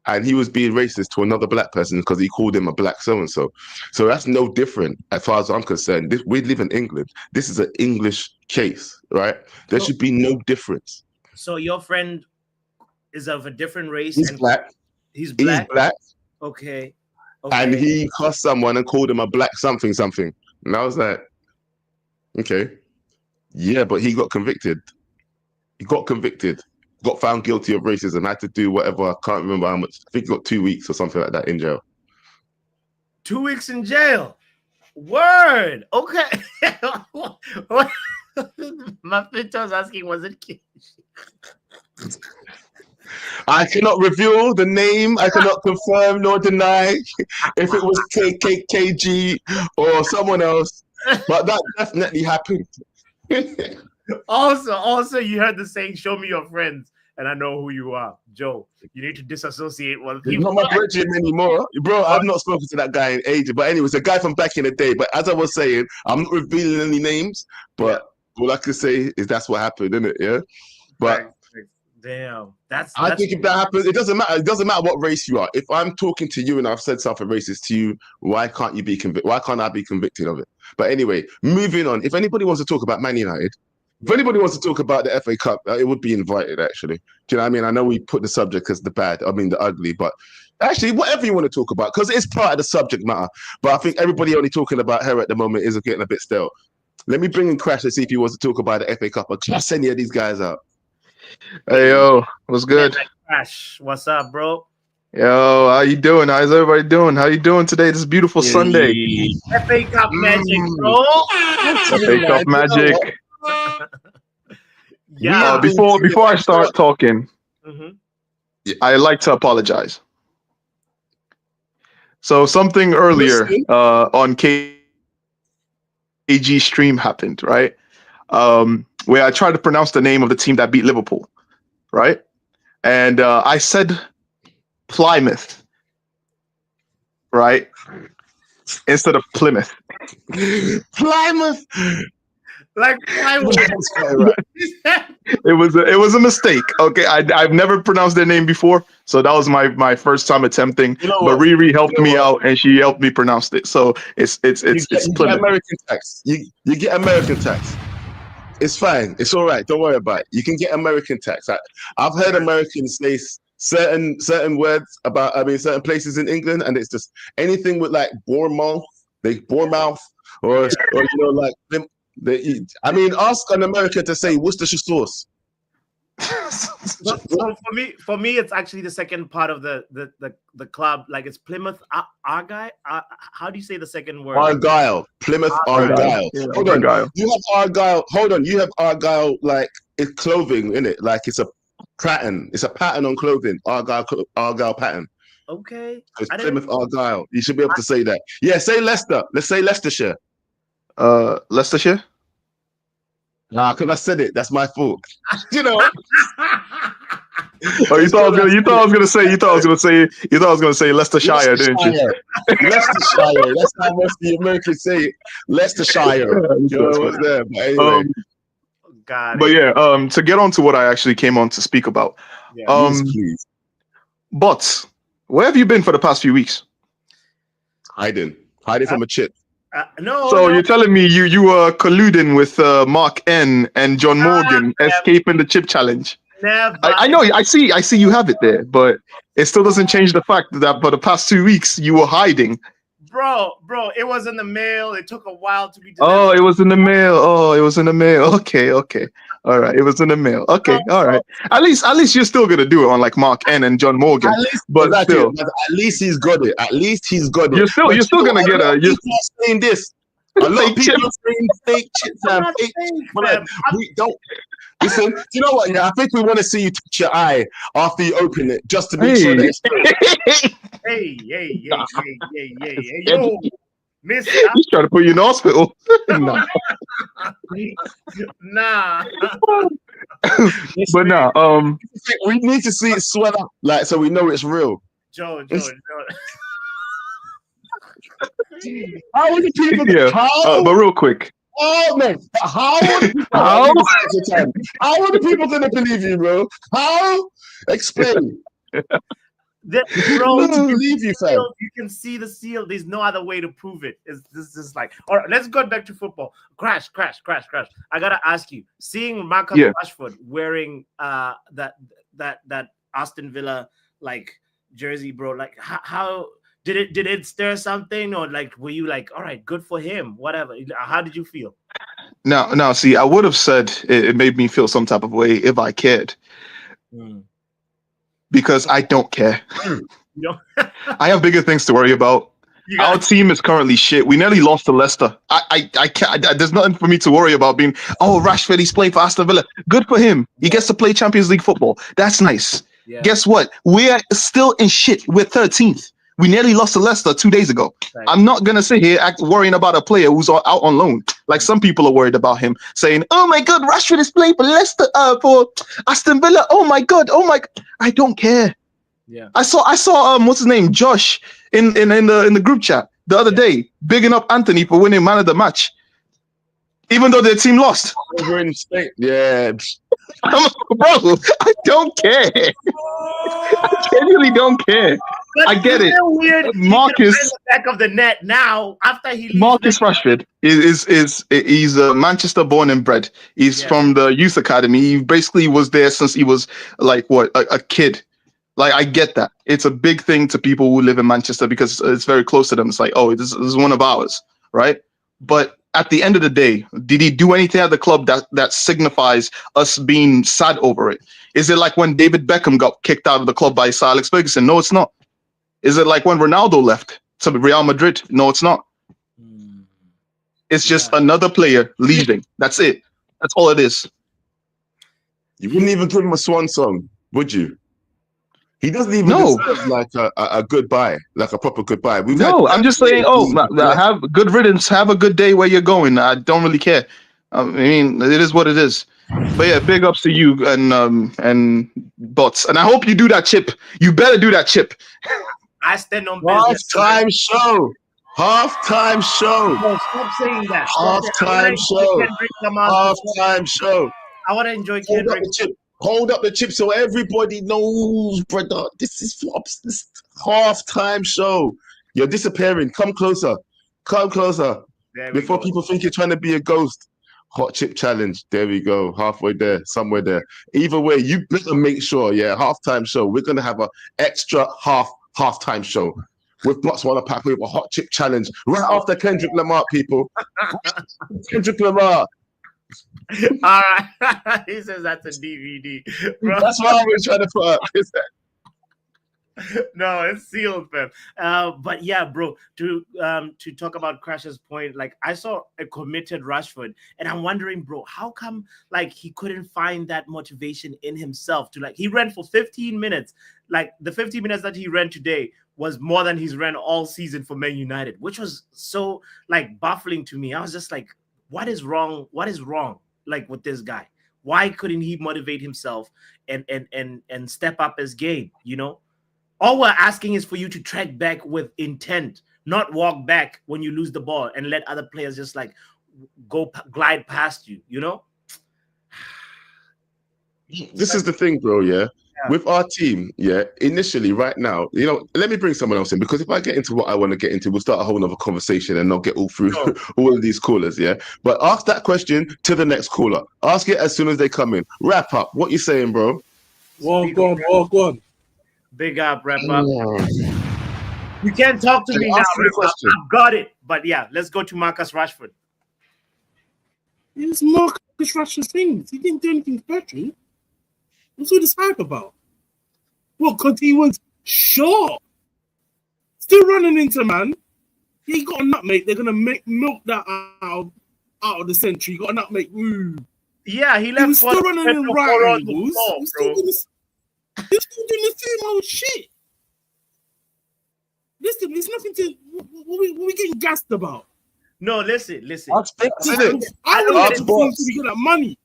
And he was being racist to another black person because he called him a black so-and-so. So that's no different as far as I'm concerned. We live in England. This is an English case, right? There should be no difference. So your friend is of a different race? He's black. He's black? He's black. Okay. And he cussed someone and called him a black something. And I was like, okay. Yeah, but he got convicted. Got found guilty of racism, had to do whatever, I can't remember how much. I think he got 2 weeks or something like that in jail. 2 weeks in jail? Word! Okay. My friend was asking, was it I cannot reveal the name. I cannot confirm nor deny if it was KKG or someone else, but that definitely happened. Also, you heard the saying, show me your friends, and I know who you are. Joe, you need to disassociate one people. He's not my brethren anymore. Bro, I've not spoken to that guy in ages. But anyway, it's a guy from back in the day. But as I was saying, I'm not revealing any names, but all I can say is that's what happened, isn't it? Yeah. But damn, I think if that happens, it doesn't matter. It doesn't matter what race you are. If I'm talking to you and I've said something racist to you, why can't you be convicted? Why can't I be convicted of it? But anyway, moving on. If anybody wants to talk about Man United, if anybody wants to talk about the FA Cup, it would be invited, actually. Do you know what I mean? I know we put the subject as the ugly, but actually, whatever you want to talk about, because it's part of the subject matter. But I think everybody only talking about her at the moment is getting a bit stale. Let me bring in Crash and see if he wants to talk about the FA Cup or class any of these guys out. Hey, yo, what's good? Crash, what's up, bro? Yo, how you doing? How's everybody doing? How you doing today? This beautiful Sunday. FA Cup magic, bro. FA Cup magic. Yeah. Before I start talking, I like to apologize. So something earlier on K. AG stream happened, right? Where I tried to pronounce the name of the team that beat Liverpool, right? And I said Plymouth, right? Instead of Plymouth. Plymouth. Like Plymouth. It was a mistake. Okay, I've never pronounced their name before, so that was my first time attempting. You know but what? Riri helped me out, and she helped me pronounce it. So it's You get Plymouth. American tax. You get American tax. It's fine. It's all right. Don't worry about it. You can get American tax. I've heard Americans say certain words about certain places in England, and it's just anything with like Bournemouth, or you know like ask an American to say Worcestershire sauce. So for me, it's actually the second part of the club. Like it's Plymouth Argyle. How do you say the second word? Argyle. Plymouth Argyle. Yeah, Hold on. You have Argyle. Hold on. You have Argyle like it's clothing, isn't it? Like it's a pattern. It's a pattern on clothing. Argyle pattern. Okay. It's Plymouth Argyle. You should be able to say that. Yeah. Say Leicester. Let's say Leicestershire. Leicestershire. Nah, because I said it. That's my fault. You know. Oh, you thought I was gonna say Leicestershire, didn't you? Leicestershire. That's how most of the Americans say it. Leicestershire. You know what's there? But anyway. God. But yeah, to get on to what I actually came on to speak about. Yeah. Please. But where have you been for the past few weeks? Hiding from a chip. No. So you're telling me you were colluding with Mark N and John Morgan escaping the chip challenge? Never. I know. I see you have it there, but it still doesn't change the fact that for the past 2 weeks you were hiding. Bro, it was in the mail. It took a while to be delivered. Oh, it was in the mail. Okay. All right. It was in the mail. Okay. All right. At least you're still gonna do it on like Mark N and John Morgan. But still, at least he's got it. You're still gonna get a. People are saying this. A lot of people are saying fake chips and fake. We don't. Listen, do you know what? Yeah, I think we want to see you touch your eye after you open it, just to make sure that it's Hey, yo, miss. He's trying to put you in the hospital. Nah. But nah, we need to see it swell up, like so we know it's real. Joe. How are the people? Yeah. But real quick. Oh no! How are the people gonna believe you, bro? How? Explain. Bro, to believe you, fam. You can see the seal. There's no other way to prove it. This is like, all right, let's go back to football. Crash. I gotta ask you, seeing Marcus Rashford wearing that Aston Villa like jersey, bro, like how did it stir something, or like were you like, all right, good for him, whatever? How did you feel? Now, see, I would have said it made me feel some type of way if I cared. Because I don't care. I have bigger things to worry about. Our team is currently shit. We nearly lost to Leicester. I can't. There's nothing for me to worry about. Being Rashford, he's playing for Aston Villa. Good for him. He gets to play Champions League football. That's nice. Yeah. Guess what? We're still in shit. We're 13th. We nearly lost to Leicester 2 days ago. Right. I'm not gonna sit here worrying about a player who's out on loan. Like some people are worried about him, saying, "Oh my God, Rashford is playing for Leicester, for Aston Villa. Oh my God. I don't care." Yeah. I saw what's his name, Josh, in the group chat the other day, bigging up Anthony for winning man of the match, even though their team lost. Over in Spain, yeah. Bro, I don't care. I genuinely don't care. But I get it. Weird. Marcus, the back of the net now after he leaves. Marcus Rashford he's Manchester born and bred. He's from the youth academy. He basically was there since he was like a kid. Like I get that. It's a big thing to people who live in Manchester because it's very close to them. It's like, oh, this is one of ours, right? But at the end of the day, did he do anything at the club that signifies us being sad over it? Is it like when David Beckham got kicked out of the club by Sir Alex Ferguson? No, it's not. Is it like when Ronaldo left to Real Madrid? No, it's not. It's just another player leaving. That's it. That's all it is. You wouldn't even give him a swan song, would you? He doesn't even deserve like a goodbye, like a proper goodbye. I'm just saying, have good riddance, have a good day where you're going. I don't really care. I mean, it is what it is. But yeah, big ups to you and Bots. And I hope you do that chip. You better do that chip. I stand on business. Halftime show. Halftime show. No, stop saying that. Halftime show. Halftime show. I want to enjoy Kendrick. Hold up the chip so everybody knows, brother. This is flops. This halftime show. You're disappearing. Come closer. Come closer. Before people think you're trying to be a ghost. Hot chip challenge. There we go. Halfway there. Somewhere there. Either way, you better make sure, halftime show. We're going to have an extra halftime show. With Bots Wanna Pack with a hot chip challenge. Right after Kendrick Lamar, people. Kendrick Lamar. All right. He says that's a DVD. Bro. That's what I was trying to put up. No, it's sealed, fam. But yeah, bro, to talk about Crash's point, like I saw a committed Rashford, and I'm wondering, bro, how come like he couldn't find that motivation in himself to he ran for 15 minutes. Like the 15 minutes that he ran today was more than he's ran all season for Man United, which was so like baffling to me. I was just like, what is wrong? What is wrong? Like with this guy? Why couldn't he motivate himself and step up his game? All we're asking is for you to track back with intent, not walk back when you lose the ball and let other players just like glide past you. This is the thing, bro. Yeah. With our team, initially, right now, let me bring someone else in, because if I get into what I want to get into, we'll start a whole other conversation and not get all through all of these callers, But ask that question to the next caller. Ask it as soon as they come in. Wrap up. What you saying, bro? Walk on. Big up, wrap up. You can't talk to me now. I've got it. But yeah, let's go to Marcus Rashford. It's Marcus Rashford's things. He didn't do anything special. What's all this hype about? What, because he was short? Still running into man. He got a nutmeg. They're going to milk that out of the century. He got a nutmeg. Ooh. Yeah, he left. He was still running in right angles. He's still doing the same old shit. Listen, there's nothing to... What we getting gassed about? No, listen. I want to get that money.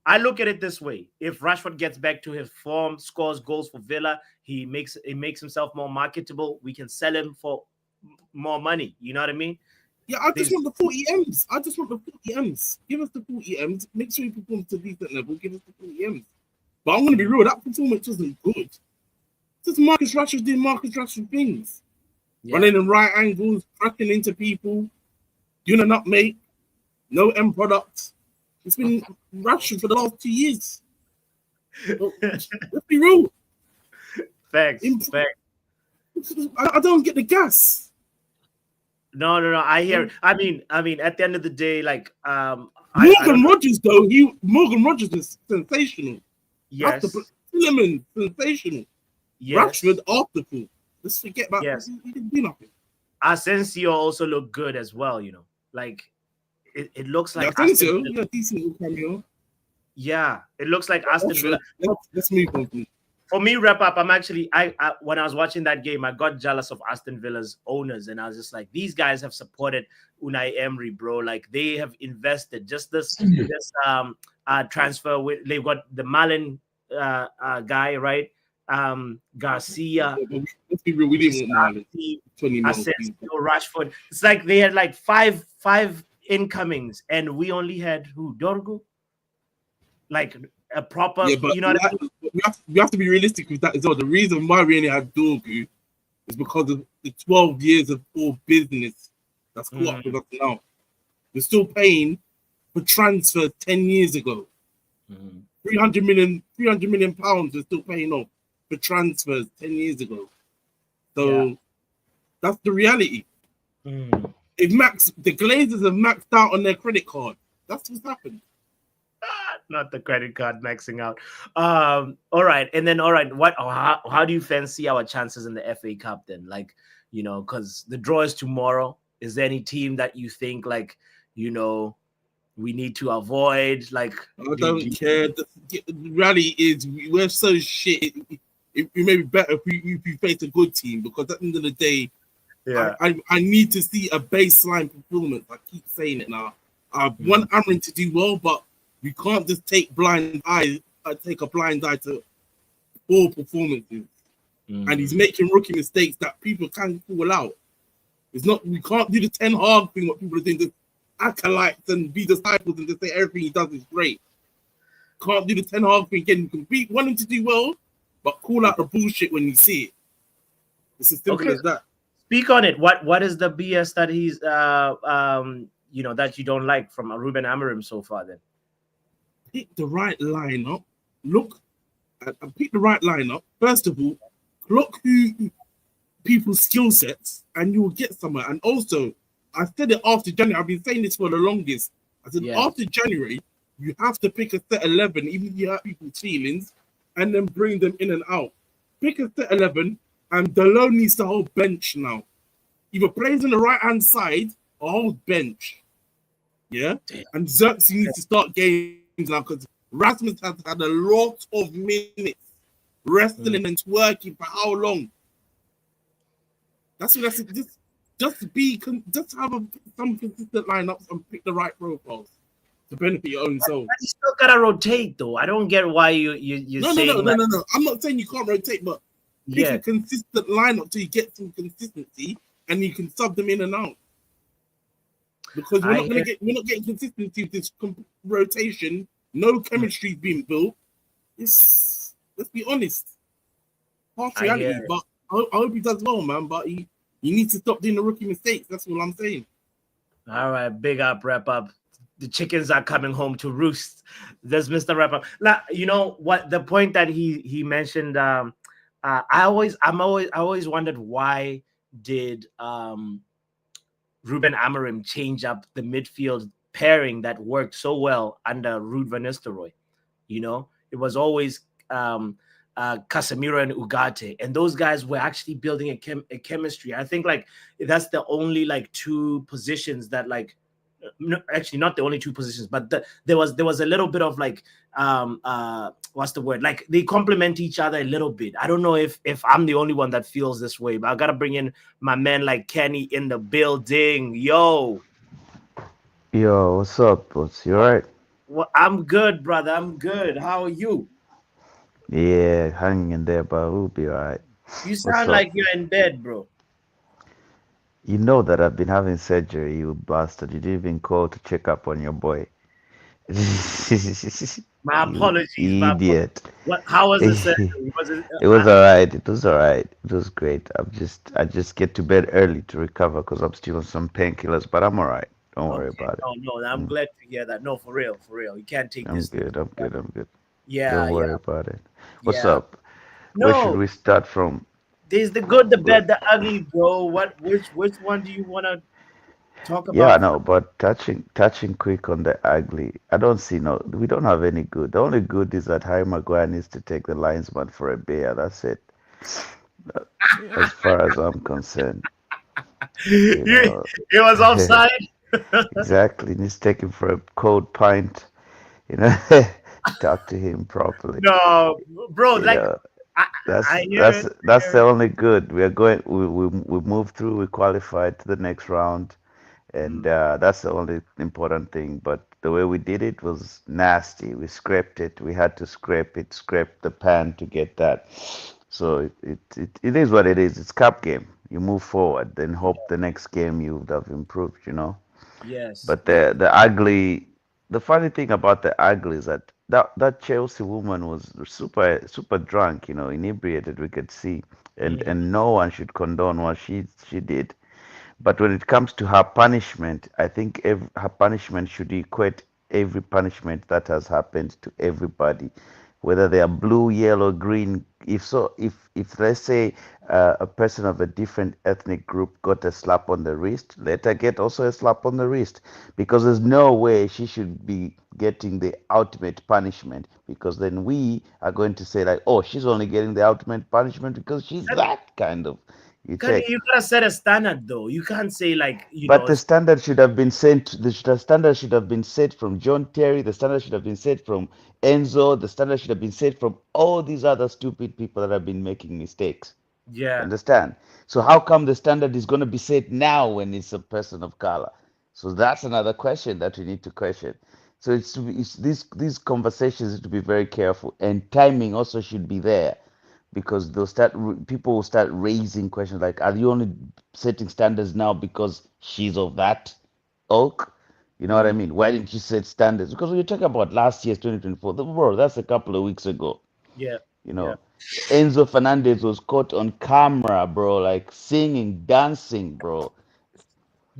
I look at it this way: if Rashford gets back to his form, scores goals for Villa, he makes himself more marketable. We can sell him for more money. You know what I mean? Yeah, I just want the 40 M's. I just want the 40 M's. Give us the 40 M's. Make sure he performs to a decent level. Give us the 40 M's. But I'm going to be real. That performance wasn't good. Just Marcus Rashford did Marcus Rashford things. Running in right angles, cracking into people, doing a nutmeg, no end products. It's been Rashford for the last 2 years. Let's be real. Thanks. I don't get the gas. No. I hear. I mean, at the end of the day, like Morgan Rogers, though, Morgan Rogers is sensational. Yes. Tielemans, sensational. Yes. Rashford, afterful. Let's forget about. Yes. He didn't do nothing. Asensio also looked good as well. Like. It looks like Aston Villa. Decent cameo. Yeah, it looks like Aston Villa. Let's move on. For me, wrap up. I'm actually I when I was watching that game, I got jealous of Aston Villa's owners, and I was just like, these guys have supported Unai Emery, bro. Like they have invested. Just this transfer with they've got the Malin guy, right? Garcia. Let's be real, we didn't want Malin. Asensio, Rashford. It's like they had like five incomings, and we only had Dorgu, like a proper. Yeah, but you know what I mean? We have to be realistic with that as well. The reason why we only had Dorgu is because of the 12 years of poor business that's caught up with us now. We're still paying for transfer 10 years ago. 300 million pounds we're still paying off for transfers 10 years ago. So that's the reality. If the Glazers have maxed out on their credit card, that's what's happened. Not the credit card maxing out. All right. How do you fancy our chances in the FA Cup then? Like, because the draw is tomorrow. Is there any team that you think like, we need to avoid? Like, I don't care. The reality is we're so shit. it may be better if you face a good team, because at the end of the day, Yeah. I need to see a baseline performance. I keep saying it now. I want Amrin to do well, but we can't just take a blind eye to all performances. And he's making rookie mistakes that people can call out. It's not, we can't do the Ten Hag thing, what people are doing, just acolytes and be disciples and just say everything he does is great. Can't do the Ten Hag thing. Want him to do well, but call out the bullshit when you see it. It's as simple as that. Speak on it. What is the BS that he's that you don't like from Ruben Amorim so far? Then pick the right lineup. Look, pick the right lineup. First of all, look who people's skill sets, and you will get somewhere. And also, I said it after January. I've been saying this for the longest. I said after January, you have to pick a set 11, even if you have people's feelings, and then bring them in and out. Pick a set 11, and Dalot needs to hold bench now. Either plays on the right-hand side or hold bench. Yeah? Damn. And Xerxes needs to start games now, because Rasmus has had a lot of minutes wrestling and twerking for how long? That's what I said. Just have some consistent lineups and pick the right profiles to benefit your own soul. But you still gotta rotate, though. I don't get why you're saying. No. I'm not saying you can't rotate, but pick a consistent lineup so you get some consistency and you can sub them in and out. Because we're not getting consistency with this rotation. No chemistry is being built. Let's be honest. Harsh reality, but I hope he does well, man. But he needs to stop doing the rookie mistakes. That's all I'm saying. All right, big up, wrap up. The chickens are coming home to roost. There's Mr. Wrap Up. Now, you know what? The point that he mentioned. I always wondered, why did Ruben Amorim change up the midfield pairing that worked so well under Ruud van Nistelrooy? You know, it was always Casemiro and Ugarte, and those guys were actually building a chemistry. I think that's the only two positions that actually not the only two positions, but there was a little bit of what's the word? They complement each other a little bit. I don't know if I'm the only one that feels this way, but I gotta bring in my man Kenny in the building. Yo, what's up? You alright? Well, I'm good, brother. I'm good. How are you? Yeah, hanging in there, but we'll be alright. You sound like you're in bed, bro. You know that I've been having surgery, you bastard. You didn't even call to check up on your boy. My apologies, idiot. How was the surgery? It was alright. It was alright. It was great. I just get to bed early to recover because I'm still on some painkillers, but I'm alright. Don't worry about it. No, I'm glad to hear that. No, for real. You can't take this. I'm good. Yeah. Don't worry about it. What's Yeah. up? Where should we start from? There's the good, the bad, the ugly, bro. Which one do you want to talk about? Yeah, no, but touching quick on the ugly, I don't see we don't have any good. The only good is that Harry Maguire needs to take the linesman for a beer. That's it. As far as I'm concerned. It was offside. Exactly. Needs to take him for a cold pint. Talk to him properly. No, bro, that's the only good. We moved through, we qualified to the next round, and that's the only important thing. But the way we did it was nasty. We scraped it. We had to scrape the pan to get that. So it is what it is. It's cup game. You move forward, then hope the next game you would have improved. Yes. But the ugly, the funny thing about the ugly is that Chelsea woman was super drunk, inebriated, we could see, and no one should condone what she did. But when it comes to her punishment, I think her punishment should equate every punishment that has happened to everybody, whether they are blue, yellow, green. If let's say a person of a different ethnic group got a slap on the wrist, let her get also a slap on the wrist, because there's no way she should be getting the ultimate punishment, because then we are going to say oh, she's only getting the ultimate punishment because she's that kind of You check. You gotta set a standard though. You can't say like But the standard should have been set. The standard should have been set from John Terry. The standard should have been set from Enzo. The standard should have been set from all these other stupid people that have been making mistakes. Yeah. Understand? So how come the standard is going to be set now when it's a person of color? So that's another question that we need to question. So it's these conversations need to be very careful, and timing also should be there, because people will start raising questions like, are you only setting standards now because she's of that ilk? You know what I mean? Why didn't you set standards? Because when you're talking about last year's 2024, bro, that's a couple of weeks ago. Yeah. You know, Enzo Fernandez was caught on camera, bro, like singing, dancing, bro.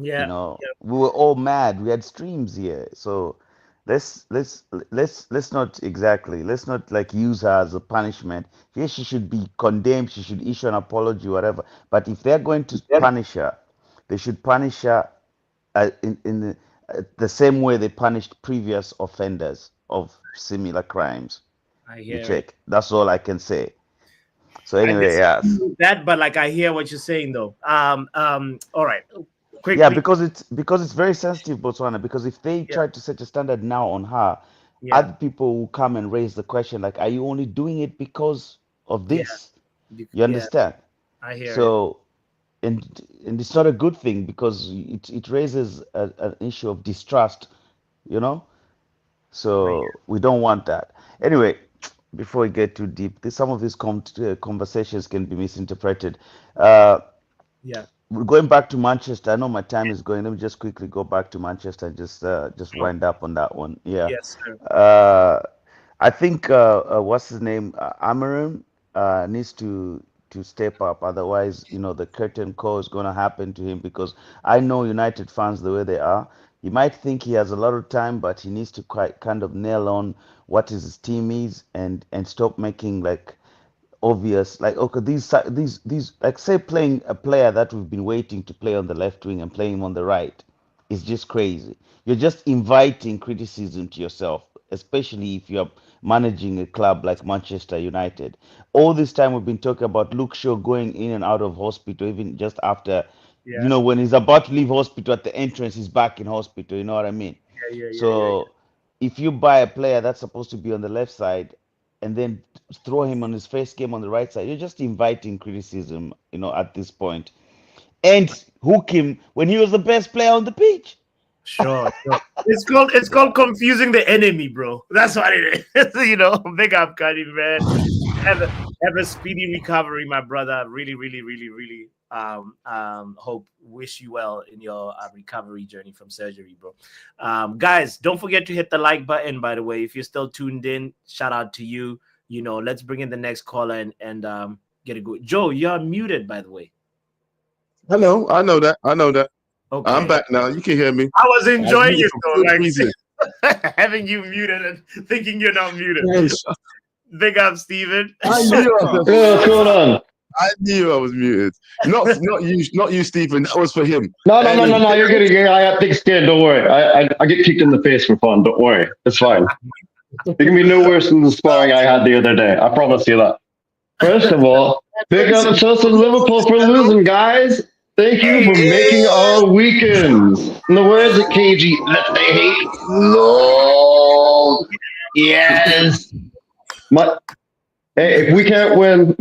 Yeah. You know, we were all mad. We had streams here, so let's not like use her as a punishment. Yes, she should be condemned. She should issue an apology, whatever. But if they're going to punish her, they should punish her in the same way they punished previous offenders of similar crimes. I You hear check. That's all I can say. So anyway, I yes. that, but like I hear what you're saying though. All right. Quickly. Yeah, because it's very sensitive, Botswana. Because if they try to set a standard now on her, other people will come and raise the question like, "Are you only doing it because of this?" You understand? I hear so, and it's not a good thing, because it raises an issue of distrust, you know. So we don't want that. Anyway, before we get too deep, some of these conversations can be misinterpreted. Yeah. Going back to Manchester, I know my time is going. Let me just quickly go back to Manchester and just wind up on that one. Yeah. Yes, sir. I think what's his name, Amarim, needs to step up. Otherwise, you know, the curtain call is going to happen to him, because I know United fans the way they are. He might think he has a lot of time, but he needs to kind of nail on what his team is, and stop making like obvious, like, okay, these like, say, playing a player that we've been waiting to play on the left wing and playing him on the right is just crazy. You're just inviting criticism to yourself, especially if you're managing a club like Manchester United. All this time we've been talking about Luke Shaw going in and out of hospital, even just after, you know, when he's about to leave hospital, at the entrance he's back in hospital. You know what I mean? So if you buy a player that's supposed to be on the left side and then throw him on his first game on the right side, you're just inviting criticism, you know, at this point. And hook him when he was the best player on the pitch. Sure. It's called confusing the enemy, bro. That's what it is. You know, big up, Cuddy, man. Have a speedy recovery, my brother. Really, really, really, really wish you well in your recovery journey from surgery, bro. Guys, don't forget to hit the like button, by the way. If you're still tuned in, shout out to you. You know, let's bring in the next caller and get it good. Joe, you're muted, by the way. I know that. Okay. I'm back now. You can hear me. I was enjoying it though, like having you muted and thinking you're not muted. Big up, Steven. I knew what's going on? I knew I was muted. Not you, Stephen. That was for him. No. You're getting. I got thick skin. Don't worry. I get kicked in the face for fun. Don't worry. It's fine. It can be no worse than the sparring I had the other day. I promise you that. First of all, big up Chelsea and Liverpool for losing, guys. Thank you for making our weekends. In the words of KG, let the hate flow. Yes. Hey, if we can't win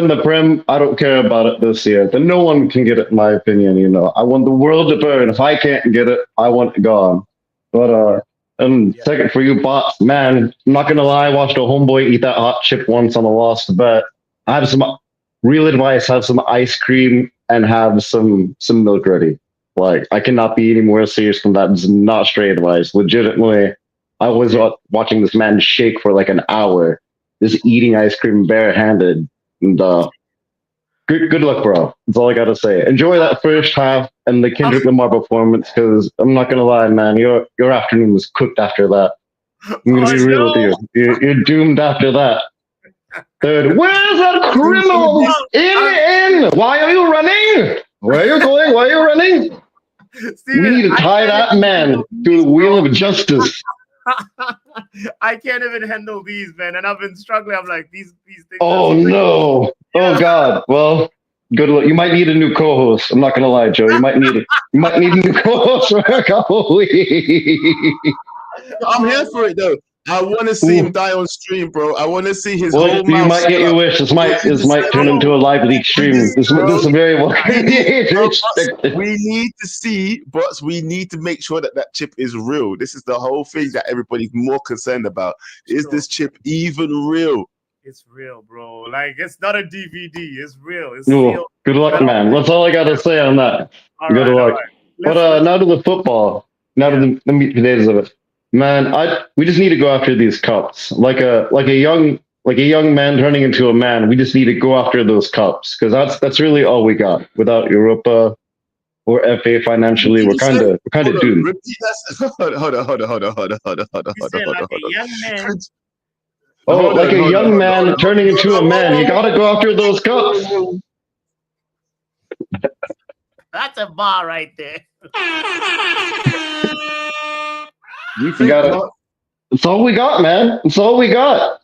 the Prem, I don't care about it this year. Then no one can get it, in my opinion. You know, I want the world to burn. If I can't get it, I want it gone. But and second for you, bots, man, I'm not gonna lie. I watched a homeboy eat that hot chip once on a lost bet. I have some real advice: have some ice cream and have some milk ready. Like, I cannot be any more serious than that. It's not straight advice. Legitimately, I was watching this man shake for like an hour, just eating ice cream barehanded. And good luck, bro. That's all I gotta say. Enjoy that first half and the Kendrick Lamar performance, because I'm not gonna lie, man, your afternoon was cooked after that. I'm gonna be real with you. You're doomed after that. Third, where's that criminal? In! Why are you running? Where are you going? Why are you running? Steven, we need to tie that man to the wheel of justice. I can't even handle these, man, and I've been struggling. I'm like, these things. Oh no! Oh God! Well, Good luck. You might need a new co-host. I'm not gonna lie, Joe. You might need a new co-host for a couple weeks. I'm here for it though. I want to see him die on stream, bro. I want to see his Well, whole you mouth. might get your wish. This might turn into a live leak stream. This is very well. We need to see, but we need to make sure that that chip is real. This is the whole thing that everybody's more concerned about. Is this chip even real? It's real, bro. Like, it's not a DVD. It's real. It's Ooh, real. good luck, man. That's all I gotta say on that. Good luck. But now to the football. Now to the meat and potatoes of it. Man, we just need to go after these cups. Like a young man turning into a man. We just need to go after those cups because that's really all we got. Without Europa or FA financially, we're kind of doomed. Repeat that. Hold on. Oh, like a young man turning into a man. You gotta go after those cups. That's a bar right there. You got it. It's all we got, man. It's all we got.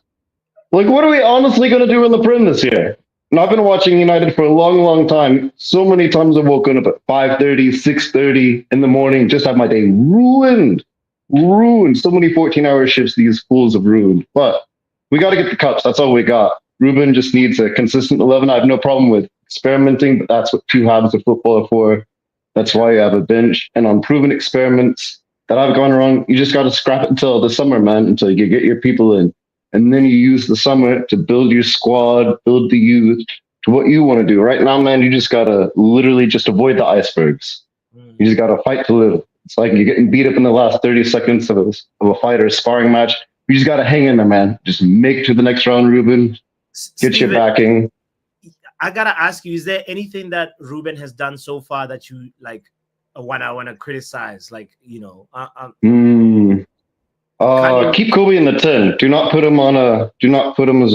Like, what are we honestly gonna do in the Prem this year? And I've been watching United for a long, long time. So many times I've woken up at 5:30, 6:30 in the morning, just have my day ruined. So many 14-hour shifts these fools have ruined. But we got to get the cups. That's all we got. Ruben just needs a consistent 11. I have no problem with experimenting, but that's what 2 halves of football are for. That's why you have a bench. And on proven experiments that have gone wrong, you just got to scrap it until the summer, man, until you get your people in. And then you use the summer to build your squad, build the youth to what you want to do. Right now, man, you just got to literally just avoid the icebergs. You just got to fight to live. It's like you're getting beat up in the last 30 seconds of a fight or a sparring match. You just got to hang in there, man. Just make it to the next round, Ruben. Get your backing. I got to ask you, is there anything that Ruben has done so far that you like want to criticize? Like, you know, keep Kobe in the 10. Do not put him as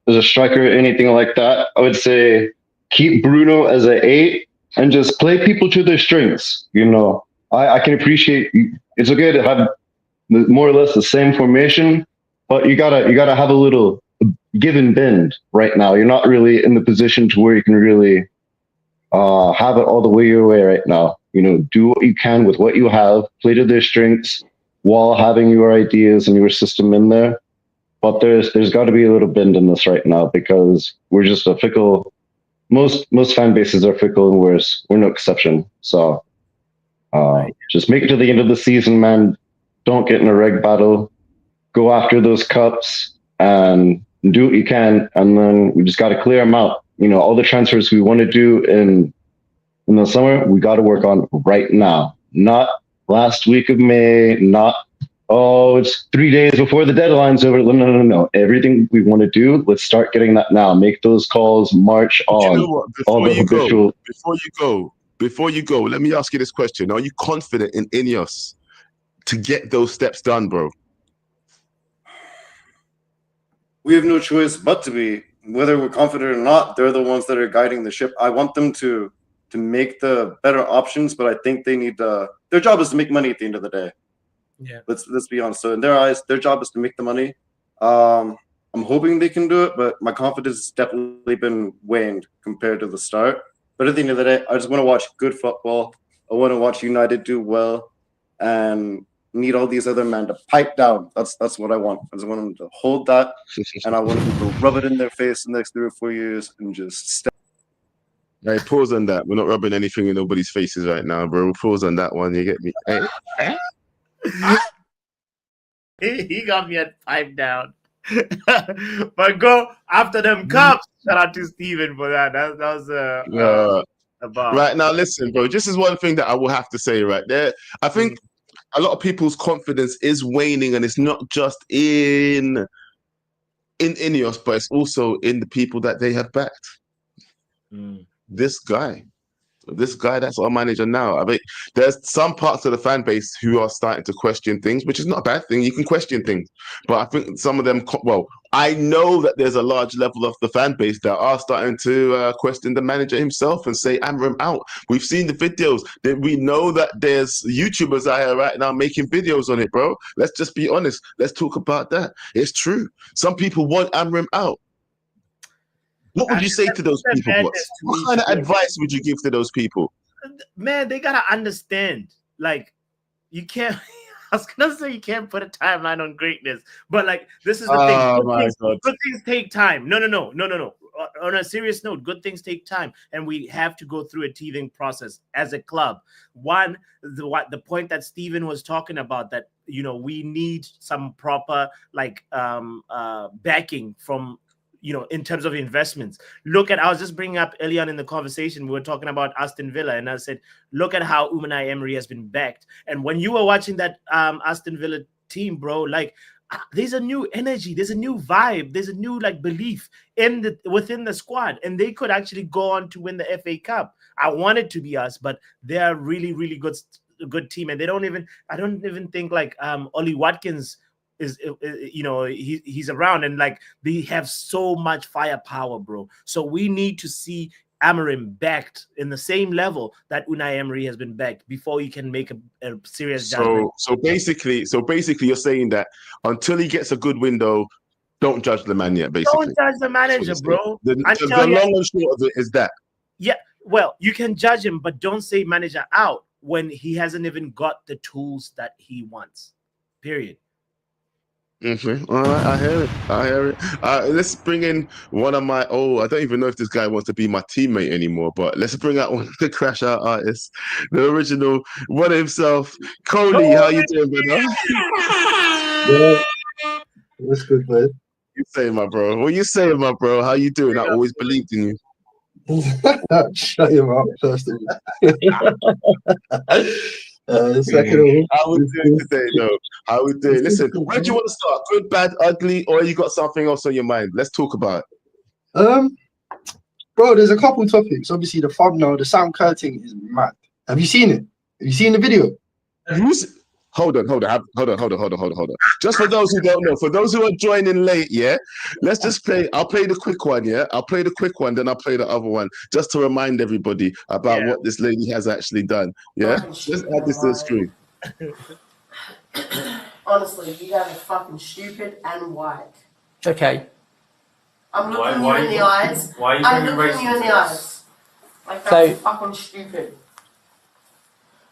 a striker or anything like that. I would say keep Bruno as an 8 and just play people to their strengths. You know, I can appreciate it's okay to have more or less the same formation, but you gotta have a little give and bend right now. You're not really in the position to where you can really have it all the way your way right now. You know, do what you can with what you have, play to their strengths while having your ideas and your system in there. But there's got to be a little bend in this right now because we're just a fickle. Most fan bases are fickle, and we're no exception. So just make it to the end of the season, man. Don't get in a reg battle. Go after those cups and do what you can, and then we just got to clear them out. You know, all the transfers we want to do in the summer, we got to work on right now. Not last week of May. Not it's 3 days before the deadline's over. No. Everything we want to do, let's start getting that now. Make those calls. March on. You know what? Before you go, let me ask you this question: are you confident in Ineos to get those steps done, bro? We have no choice but to be. Whether we're confident or not, they're the ones that are guiding the ship. I want them to make the better options, but I think they need their job is to make money at the end of the day. Yeah. Let's be honest. So in their eyes, their job is to make the money. I'm hoping they can do it, but my confidence has definitely been waned compared to the start. But at the end of the day, I just want to watch good football. I want to watch United do well and need all these other men to pipe down. That's what I want. I just want them to hold that, and I want them to rub it in their face the next 3 or 4 years and just step. Hey, pause on that. We're not rubbing anything in nobody's faces right now, bro. Pause on that one. You get me? Hey. He got me at pipe down. But go after them cups. Shout out to Steven for that. That was a bar. Right now, listen, bro. This is one thing that I will have to say right there. I think a lot of people's confidence is waning, and it's not just in Ineos, but it's also in the people that they have backed. This guy that's our manager now. I mean, there's some parts of the fan base who are starting to question things, which is not a bad thing. You can question things, but I think some of them, I know that there's a large level of the fan base that are starting to question the manager himself and say, Amram out. We've seen the videos. We know that there's YouTubers out here right now making videos on it, bro. Let's just be honest. Let's talk about that. It's true. Some people want Amram out. What would you say to those people? What kind of advice would you give to those people? Man, they gotta understand. Like, you can't. I was gonna say you can't put a timeline on greatness, but like this is the thing. Good things take time. No. On a serious note, good things take time, and we have to go through a teething process as a club. One, the point that Steven was talking about, that we need some proper backing from. In terms of investments, I was just bringing up early on in the conversation, we were talking about Aston Villa, and I said, look at how Unai Emery has been backed. And when you were watching that Aston Villa team, bro, there's a new energy, there's a new vibe, there's a new belief within the squad, and they could actually go on to win the FA Cup. I want it to be us, but they're really, really good team, and I don't even think Ollie Watkins is he's around, and they have so much firepower, bro. So we need to see Amorim backed in the same level that Unai Emery has been backed before you can make a serious judgment. So basically, you're saying that until he gets a good window, don't judge the man yet. Basically, don't judge the manager, bro. The long and short of it is that. Yeah, well, you can judge him, but don't say manager out when he hasn't even got the tools that he wants. Period. Mm-hmm. All right, I hear it. Let's bring in one of my. I don't even know if this guy wants to be my teammate anymore. But let's bring out one of the Crash Out artists, the original one himself, Coley. How you doing, brother? Yeah, what's good, man? You saying, my bro? What you saying, my bro? How you doing? I always believed in you. Shut your mouth, first of all. Second of all, how we doing today, though? How we doing? Listen, where do you want to start? Good, bad, ugly, or you got something else on your mind? Let's talk about it. Bro, there's a couple topics. Obviously, the thumbnail, the Sam Kerr thing is mad. Have you seen it? Have you seen the video? Hold on. Just for those who don't know, for those who are joining late, yeah, let's just play. I'll play the quick one, yeah. I'll play the quick one, then I'll play the other one, just to remind everybody about what this lady has actually done. Yeah, let's add this to the screen. Honestly, you guys are fucking stupid and white. Okay. I'm looking you in the eyes. I'm looking you in the eyes. Like, that's fucking stupid.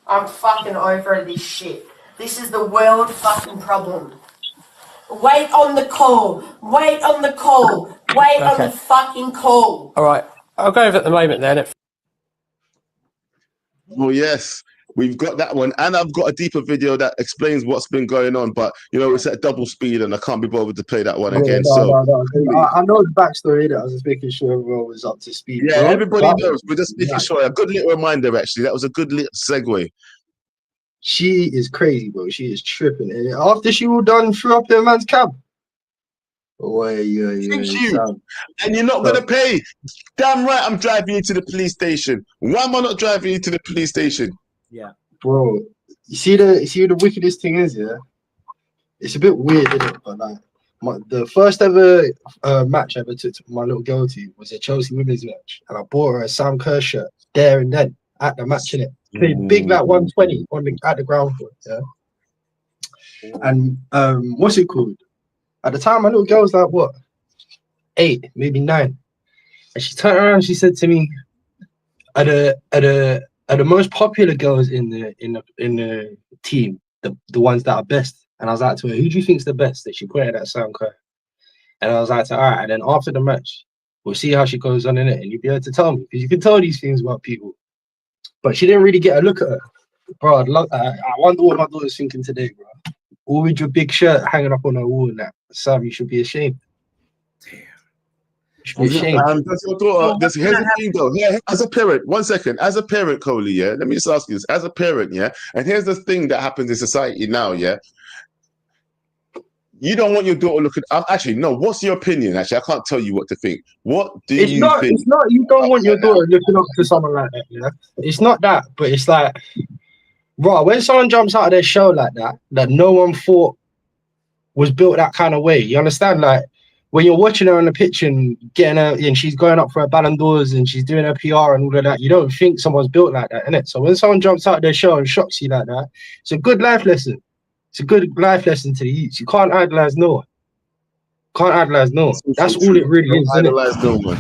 I'm fucking over this shit. This is the world fucking problem. Wait on the call. Wait on the call. Wait on the fucking call. All right. I'll go over at the moment then. Oh, yes. We've got that one. And I've got a deeper video that explains what's been going on. But, it's at double speed and I can't be bothered to play that one again. No. I know the backstory. I was just making sure everyone was up to speed. Yeah, everybody knows. We're just making sure. A good little reminder, actually. That was a good little segue. She is crazy, bro. She is tripping. And after she all done, threw up in a man's cab. Thank you. And you're not gonna pay. Damn right, I'm driving you to the police station. Why am I not driving you to the police station? Yeah, bro. You see the wickedest thing is, yeah. It's a bit weird, isn't it? But the first ever match I ever took my little girl to was a Chelsea women's match, and I bought her a Sam Kerr shirt there and then at the match, innit? Played big 120 at the ground floor, yeah. And what's it called? At the time, my little girl was like, what, 8, maybe 9. And she turned around and she said to me, are the most popular girls in the team the ones that are best? And I was like to her, who do you think's the best? And she pointed at Sam Kerr. And I was like to her, all right, and then after the match, we'll see how she goes on in it, and you'll be able to tell me, because you can tell these things about people. But she didn't really get a look at her. Bro, I wonder what my daughter's thinking today, bro. All with your big shirt hanging up on her wall and that. Sam, you should be ashamed. Damn. You should be ashamed. That's your daughter. Here's the thing, though. Yeah, as a parent, 1 second. As a parent, Coley, yeah, let me just ask you this. As a parent, yeah, and here's the thing that happens in society now, yeah. You don't want your daughter looking. Actually, no. What's your opinion? Actually, I can't tell you what to think. What do you think? It's not. You don't want your daughter looking up to someone like that. You know, it's not that. But it's like, bro, when someone jumps out of their shell like that no one thought was built that kind of way. You understand? Like when you're watching her on the pitch and getting her, and she's going up for her Ballon d'Ors and she's doing her PR and all of that. You don't think someone's built like that, innit? So when someone jumps out of their shell and shocks you like that, it's a good life lesson. It's a good life lesson to the youth. You can't idolize no one. Can't idolize no one. That's all it really is. Idolize no one.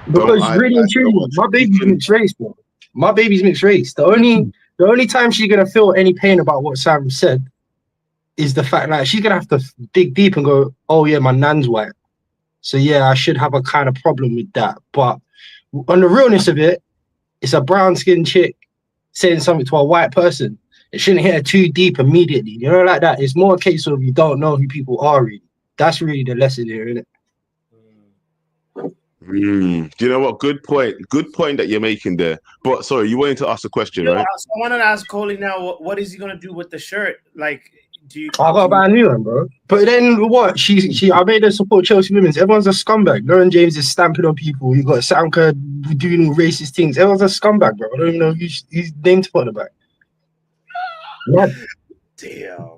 Because really and truly, my baby's mixed race, bro. My baby's mixed race. The only time she's gonna feel any pain about what Sam said is the fact that she's gonna have to dig deep and go, oh yeah, my nan's white. So yeah, I should have a kind of problem with that. But on the realness of it, it's a brown skinned chick saying something to a white person. It shouldn't hit her too deep immediately. You know, like that. It's more a case of you don't know who people are really. That's really the lesson here, isn't it? Do you know what? Good point. Good point that you're making there. But sorry, you wanted to ask a question, right? So I wanted to ask Coley now. What is he gonna do with the shirt? Like, do you? I gotta buy a new one, bro. But then what? I made her support Chelsea women's. Everyone's a scumbag. Lauren James is stamping on people. You got Sam Kerr doing racist things. Everyone's a scumbag, bro. I don't even know who's named to put on the back. Yeah. Damn.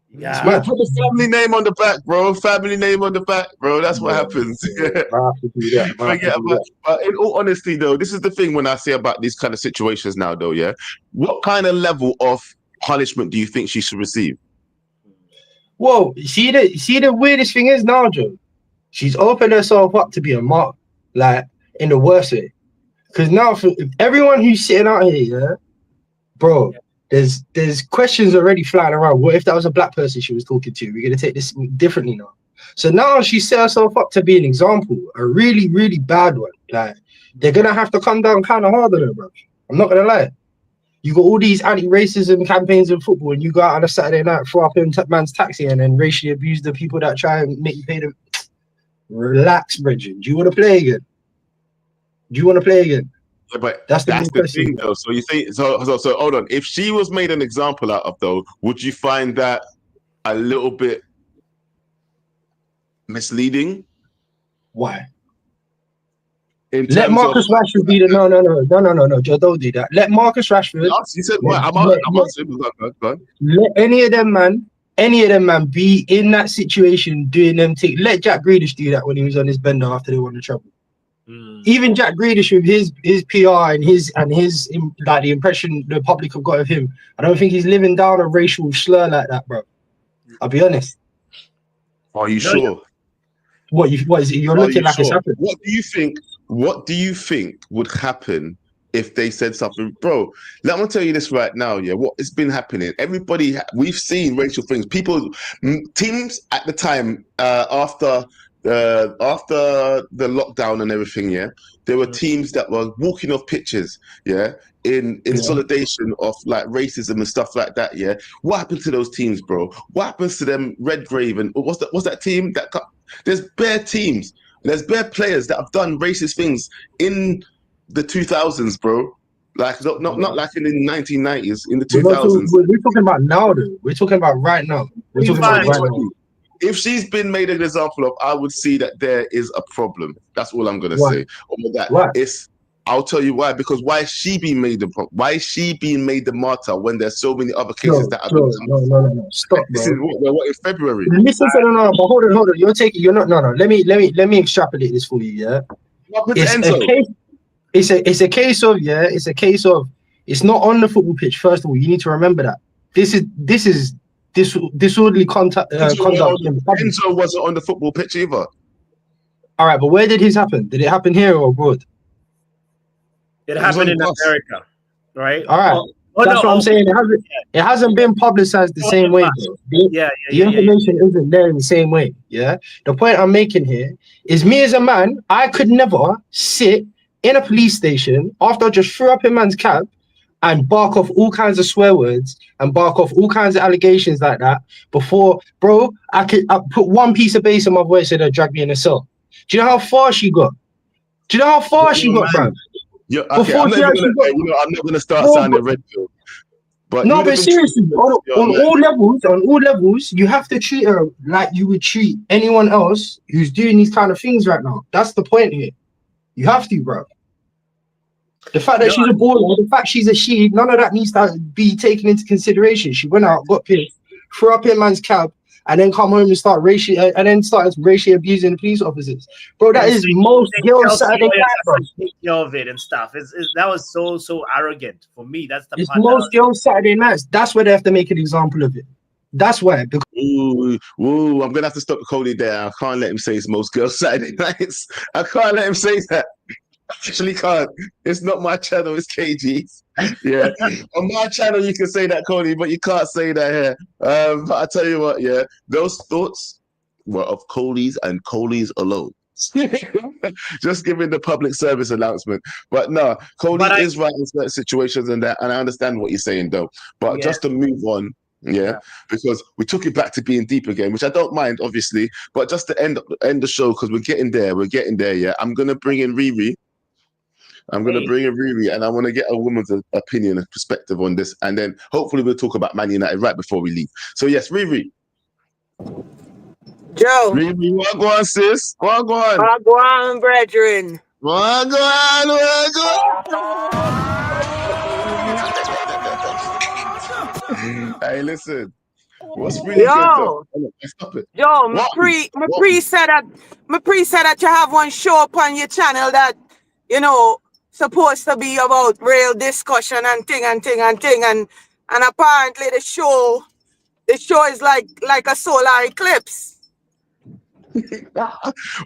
Yeah. Man, put the family name on the back, bro. Family name on the back, bro. That's what happens. But in all honesty, though, this is the thing when I say about these kind of situations now, though, yeah? What kind of level of punishment do you think she should receive? Whoa, see the weirdest thing is now, Joe? She's opened herself up to be a mark, like, in the worst way. Because now, for everyone who's sitting out here, yeah, bro, there's questions already flying around. What if that was a black person she was talking to? We're gonna take this differently now. So now she set herself up to be an example, a really, really bad one. Like, they're gonna have to come down kind of hard on her, bro. I'm not gonna lie. You got all these anti-racism campaigns in football, and you go out on a Saturday night, throw up in man's taxi, and then racially abuse the people that try and make you pay them. Relax, Bridget. Do you want to play again? Yeah, but that's the thing, though. So you say so. Hold on. If she was made an example out of, though, would you find that a little bit misleading? Why? Let Marcus Rashford be the no, Joe, don't do that. Let Marcus Rashford. You said what? I'm answering. Go on. Let any of them man be in that situation doing them things. Let Jack Grealish do that when he was on his bender after they won the treble. Even Jack Grealish with his PR and his like the impression the public have got of him, I don't think he's living down a racial slur like that, bro. I'll be honest. Are you sure? What is it? You're looking like it's happened. What do you think would happen if they said something, bro? Let me tell you this right now, yeah. What has been happening? We've seen racial things. Teams at the time after the lockdown and everything, yeah, there were teams that were walking off pitches, yeah, in solidarity of like racism and stuff like that, yeah. What happened to those teams, bro? What happens to them? Redgrave and what's that team that? There's bare teams. There's bare players that have done racist things in the 2000s, bro. Like not like in the 1990s, in the 2000s. We're talking about now, though. We're talking about right now. We're talking about right now. If she's been made an example of, I would see that there is a problem. That's all I'm gonna say. I'll tell you why. Because why is she being made the martyr when there's so many other cases that have been done? No. Stop, bro. This is what in February. Listen, no. But hold on. You're not. No. Let me extrapolate this for you. Yeah. It's a case of. It's not on the football pitch. First of all, you need to remember that this is disorderly conduct. Enzo wasn't on the football pitch either. All right, but where did his happen? Did it happen here or abroad? It happened in America, right? All right. That's what I'm saying. It hasn't been publicized the same way. The information isn't there in the same way. Yeah. The point I'm making here is me as a man, I could never sit in a police station after I just threw up in man's cab and bark off all kinds of swear words and bark off all kinds of allegations like that before, bro, I put one piece of bass in my voice and drag me in a cell. Do you know how far she got? Fam? Yeah, okay. I'm not gonna start sounding red pill. But seriously, on all levels, you have to treat her like you would treat anyone else who's doing these kind of things right now. That's the point here. You have to, bro. The fact that she's a baller, the fact she's a she, none of that needs to be taken into consideration. She went out, got pissed, threw up in man's cab, and then come home and started racially abusing the police officers. Bro, that is most girls' Saturday night, bro. Of it and stuff. That was so arrogant for me. That's the. It's most girls' Saturday nights. That's where they have to make an example of it. That's why. Ooh, I'm gonna have to stop Cody there. I can't let him say it's most girls' Saturday nights. I can't let him say that. actually can't. It's not my channel, it's KG's. Yeah. On my channel, you can say that, Cody, but you can't say that here. But I tell you what, yeah, those thoughts were of Coley's and Coley's alone. Just giving the public service announcement. But no, Cody is right in certain situations and that, and I understand what you're saying, though. But just to move on, because we took it back to being deep again, which I don't mind, obviously. But just to end the show, because we're getting there, yeah. I'm gonna bring in Riri. And I want to get a woman's opinion and perspective on this, and then hopefully we'll talk about Man United right before we leave. So yes, Riri. Joe. Riri, what go on, sis? What go on? What go on, brethren? What go on? What go on? Hey, listen. What's really good though? Stop it. Yo, me pre said that you have one show up on your channel that, you know, supposed to be about real discussion and thing and apparently the show is like a solar eclipse.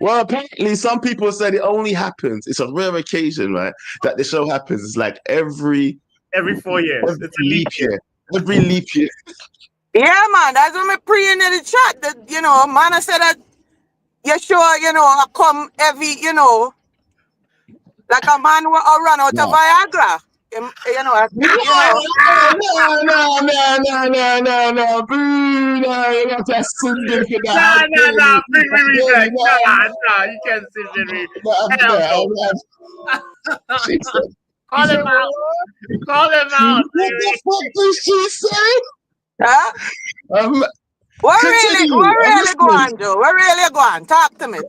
Well, apparently some people said it only happens. It's a rare occasion, right? That the show happens. It's like every 4 years. It's a leap year. Every leap year. Yeah, man. That's what me pre in the chat. That, you know, man, I said that your show, you know, I come every, you know, like a man will run out of Viagra. You know, No, boo, no, you got to send it for that. No, bring me back. No, you can't send me. Call him out. Call him out. What the fuck did she say? Huh? What really go on, Joe? What really go on? Talk to me.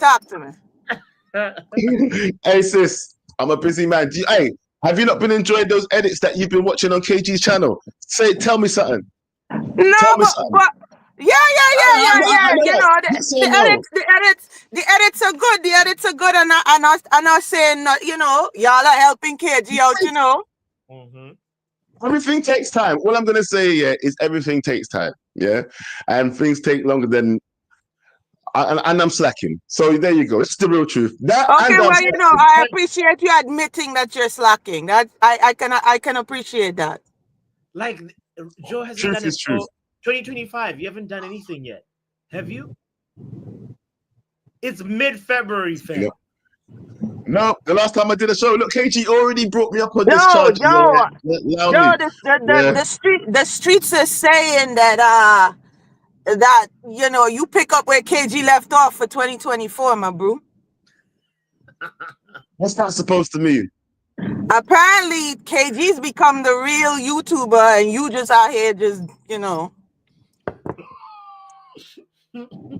Hey, sis, I'm a busy man. Hey, have you not been enjoying those edits that you've been watching on KG's channel? Tell me something. No, tell me something. Yeah. You know, the edits are good. The edits are good, and I'm not saying, you know, y'all are helping KG out, you know. Everything takes time. All I'm gonna say, is everything takes time, and things take longer than. And I'm slacking. So there you go. It's the real truth. Okay, well, you know, I appreciate you admitting that you're slacking. That I can appreciate that. Like Joe hasn't done it for 2025. You haven't done anything yet, have you? It's mid-February, fam. No, the last time I did a show, look, KG already brought me up on this charge. The streets are saying that you know, you pick up where KG left off for 2024, my bro. What's that supposed to mean? Apparently, KG's become the real YouTuber, and you just out here just, you know. Listen.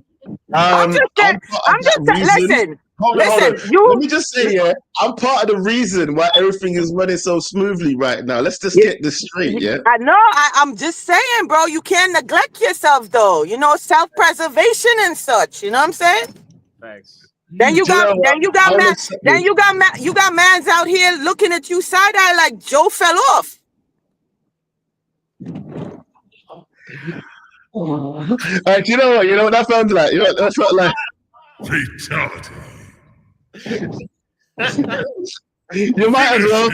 Hold on. Let me just say, I'm part of the reason why everything is running so smoothly right now. Let's just get this straight, I know. I'm just saying, bro. You can't neglect yourself, though. You know, self-preservation and such. You know what I'm saying? Thanks. Then you got mans out here looking at you side eye like Joe fell off. All right, you know what that sounds like? You know what that felt like? Fatality. You might as well.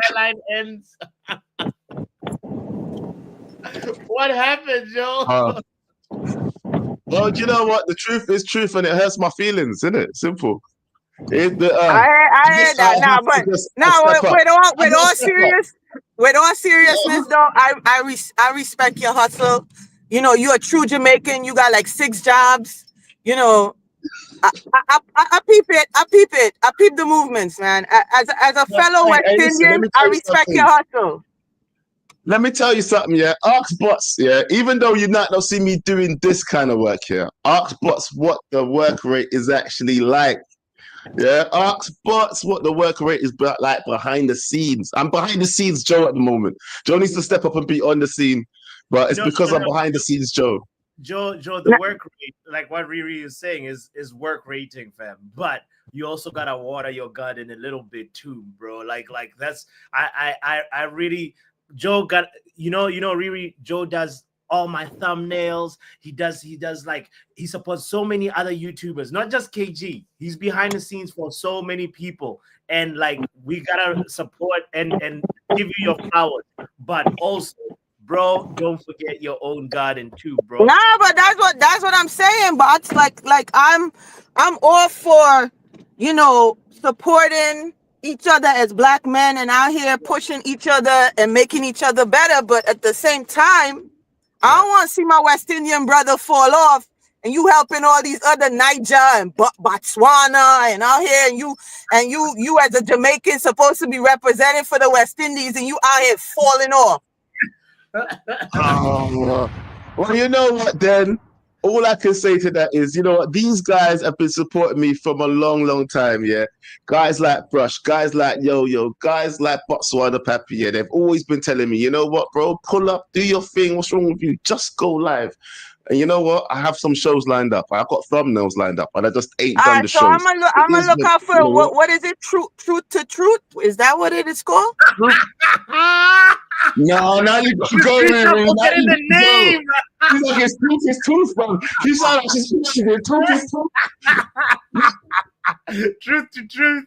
Airline ends. What happened, Joe? Well, you know what? The truth is truth, and it hurts my feelings, isn't it? Simple. I heard that now, but with all seriousness, though, I respect your hustle. You know, you're a true Jamaican. You got like 6 jobs. You know, I peep it. I peep the movements, man. As a fellow West Indian, I respect your hustle. Let me tell you something, Ask Bots, even though you might not see me doing this kind of work here, ask Bots what the work rate is actually like. Ask Bots what the work rate is like behind the scenes. I'm behind the scenes Joe at the moment. Joe needs to step up and be on the scene, but it's because I'm behind the scenes Joe. Joe, the work rate, like what Riri is saying, is work rating, fam. But you also gotta water your garden a little bit too, bro. Like that's I really Joe got you know Riri. Joe does all my thumbnails. He does like, he supports so many other YouTubers, not just KG. He's behind the scenes for so many people. And like, we gotta support and give you your flowers. But also, bro, don't forget your own garden too, bro. Nah, but that's what I'm saying. But it's like I'm all for, you know, supporting each other as black men and out here pushing each other and making each other better. But at the same time, I don't want to see my West Indian brother fall off and you helping all these other Niger and Botswana and out here, and you as a Jamaican supposed to be representing for the West Indies, and you out here falling off. Well, you know what, then? All I can say to that is, you know what, these guys have been supporting me from a long time, yeah? Guys like Brush, guys like Yo-Yo, guys like Botswana Papi, yeah, they've always been telling me, you know what, bro, pull up, do your thing, what's wrong with you? Just go live. And you know what? I have some shows lined up. I've got thumbnails lined up, and I just ain't done the so shows. I'm gonna look out for what is it? Truth to truth? Is that what it is called? No, now you gotta go with it. Get in the name. He's like, it's truth, bro. He's like, truth is truth. Truth to truth.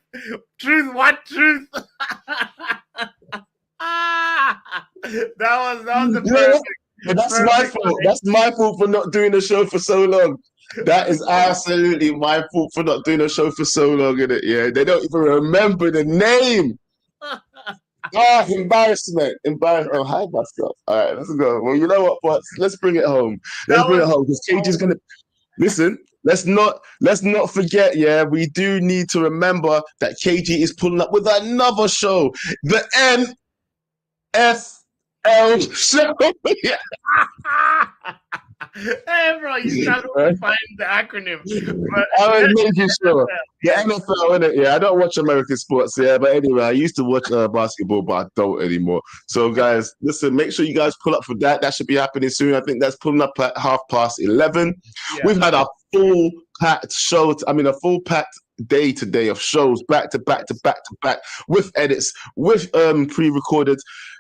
Truth, what truth? that was the perfect. But that's my fault. That's my fault for not doing the show for so long. That is absolutely my fault for not doing the show for so long, innit? Yeah, they don't even remember the name. Embarrassment. Oh, hi, myself. All right, let's go. Well, you know what, but let's bring it home. Let's bring it home because KG's gonna listen. Let's not forget. Yeah, we do need to remember that KG is pulling up with another show, the NFL show. Hey, bro, you struggle to find the acronym. I was making sure. The NFL, innit? Yeah, I don't watch American sports, yeah, but anyway, I used to watch basketball, but I don't anymore. So, guys, listen, make sure you guys pull up for that. That should be happening soon. I think that's pulling up at 11:30. Yeah. We've had a full-packed show. A full-packed day today of shows, back to back with edits, with pre-recorded.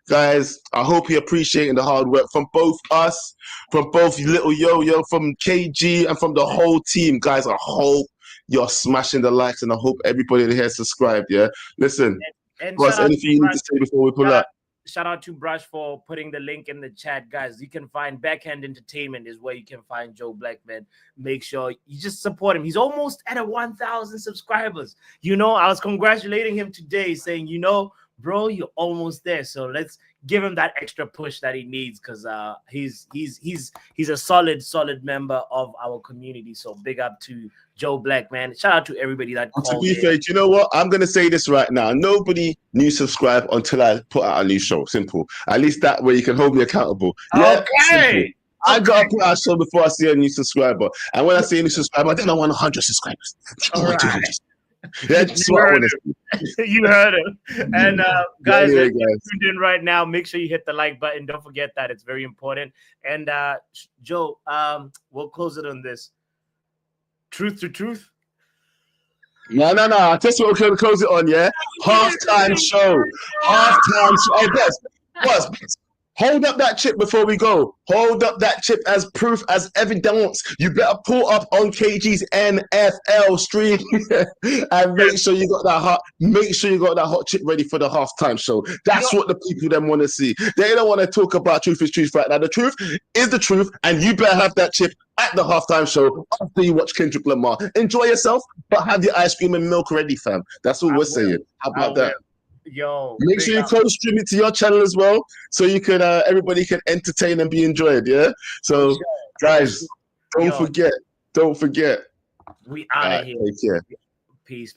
Guys, I hope you're appreciating the hard work from both us, from both Little Yo-Yo, from KG, and from the whole team. Guys, I hope you're smashing the likes, and I hope everybody here subscribed, yeah? Listen, what's anything you need to say before we pull up? Shout out to Brush for putting the link in the chat, guys. You can find Backhand Entertainment is where you can find Joe Blackman. Make sure you just support him. He's almost at 1,000 subscribers. You know, I was congratulating him today, saying, you know, bro, you're almost there. So let's give him that extra push that he needs, because he's a solid member of our community. So big up to Joe Blackman. Shout out to everybody that called. To be fair, you know what? I'm gonna say this right now. Nobody new subscribe until I put out a new show. Simple. At least that way you can hold me accountable. Yeah, okay. I gotta put out a show before I see a new subscriber. And when I see a new subscriber, then I want 100 subscribers. All right. 200. Yeah, you heard him. And guys, if you're tuned in right now, make sure you hit the like button. Don't forget that, it's very important. And Joe, we'll close it on this. Truth to truth. No. That's what we're gonna close it on, yeah? Halftime show. Oh, yes. Hold up that chip before we go. Hold up that chip as proof, as evidence. You better pull up on KG's NFL stream and make sure you got that hot chip ready for the halftime show. That's what the people then want to see. They don't want to talk about truth is truth right now. The truth is the truth, and you better have that chip at the halftime show after you watch Kendrick Lamar. Enjoy yourself, but have your ice cream and milk ready, fam. That's what we're saying. How about that? Yo, make sure you co-stream it to your channel as well, so you can everybody can entertain and be enjoyed. Yeah. So, guys, don't forget. We out of here. Take care. Peace.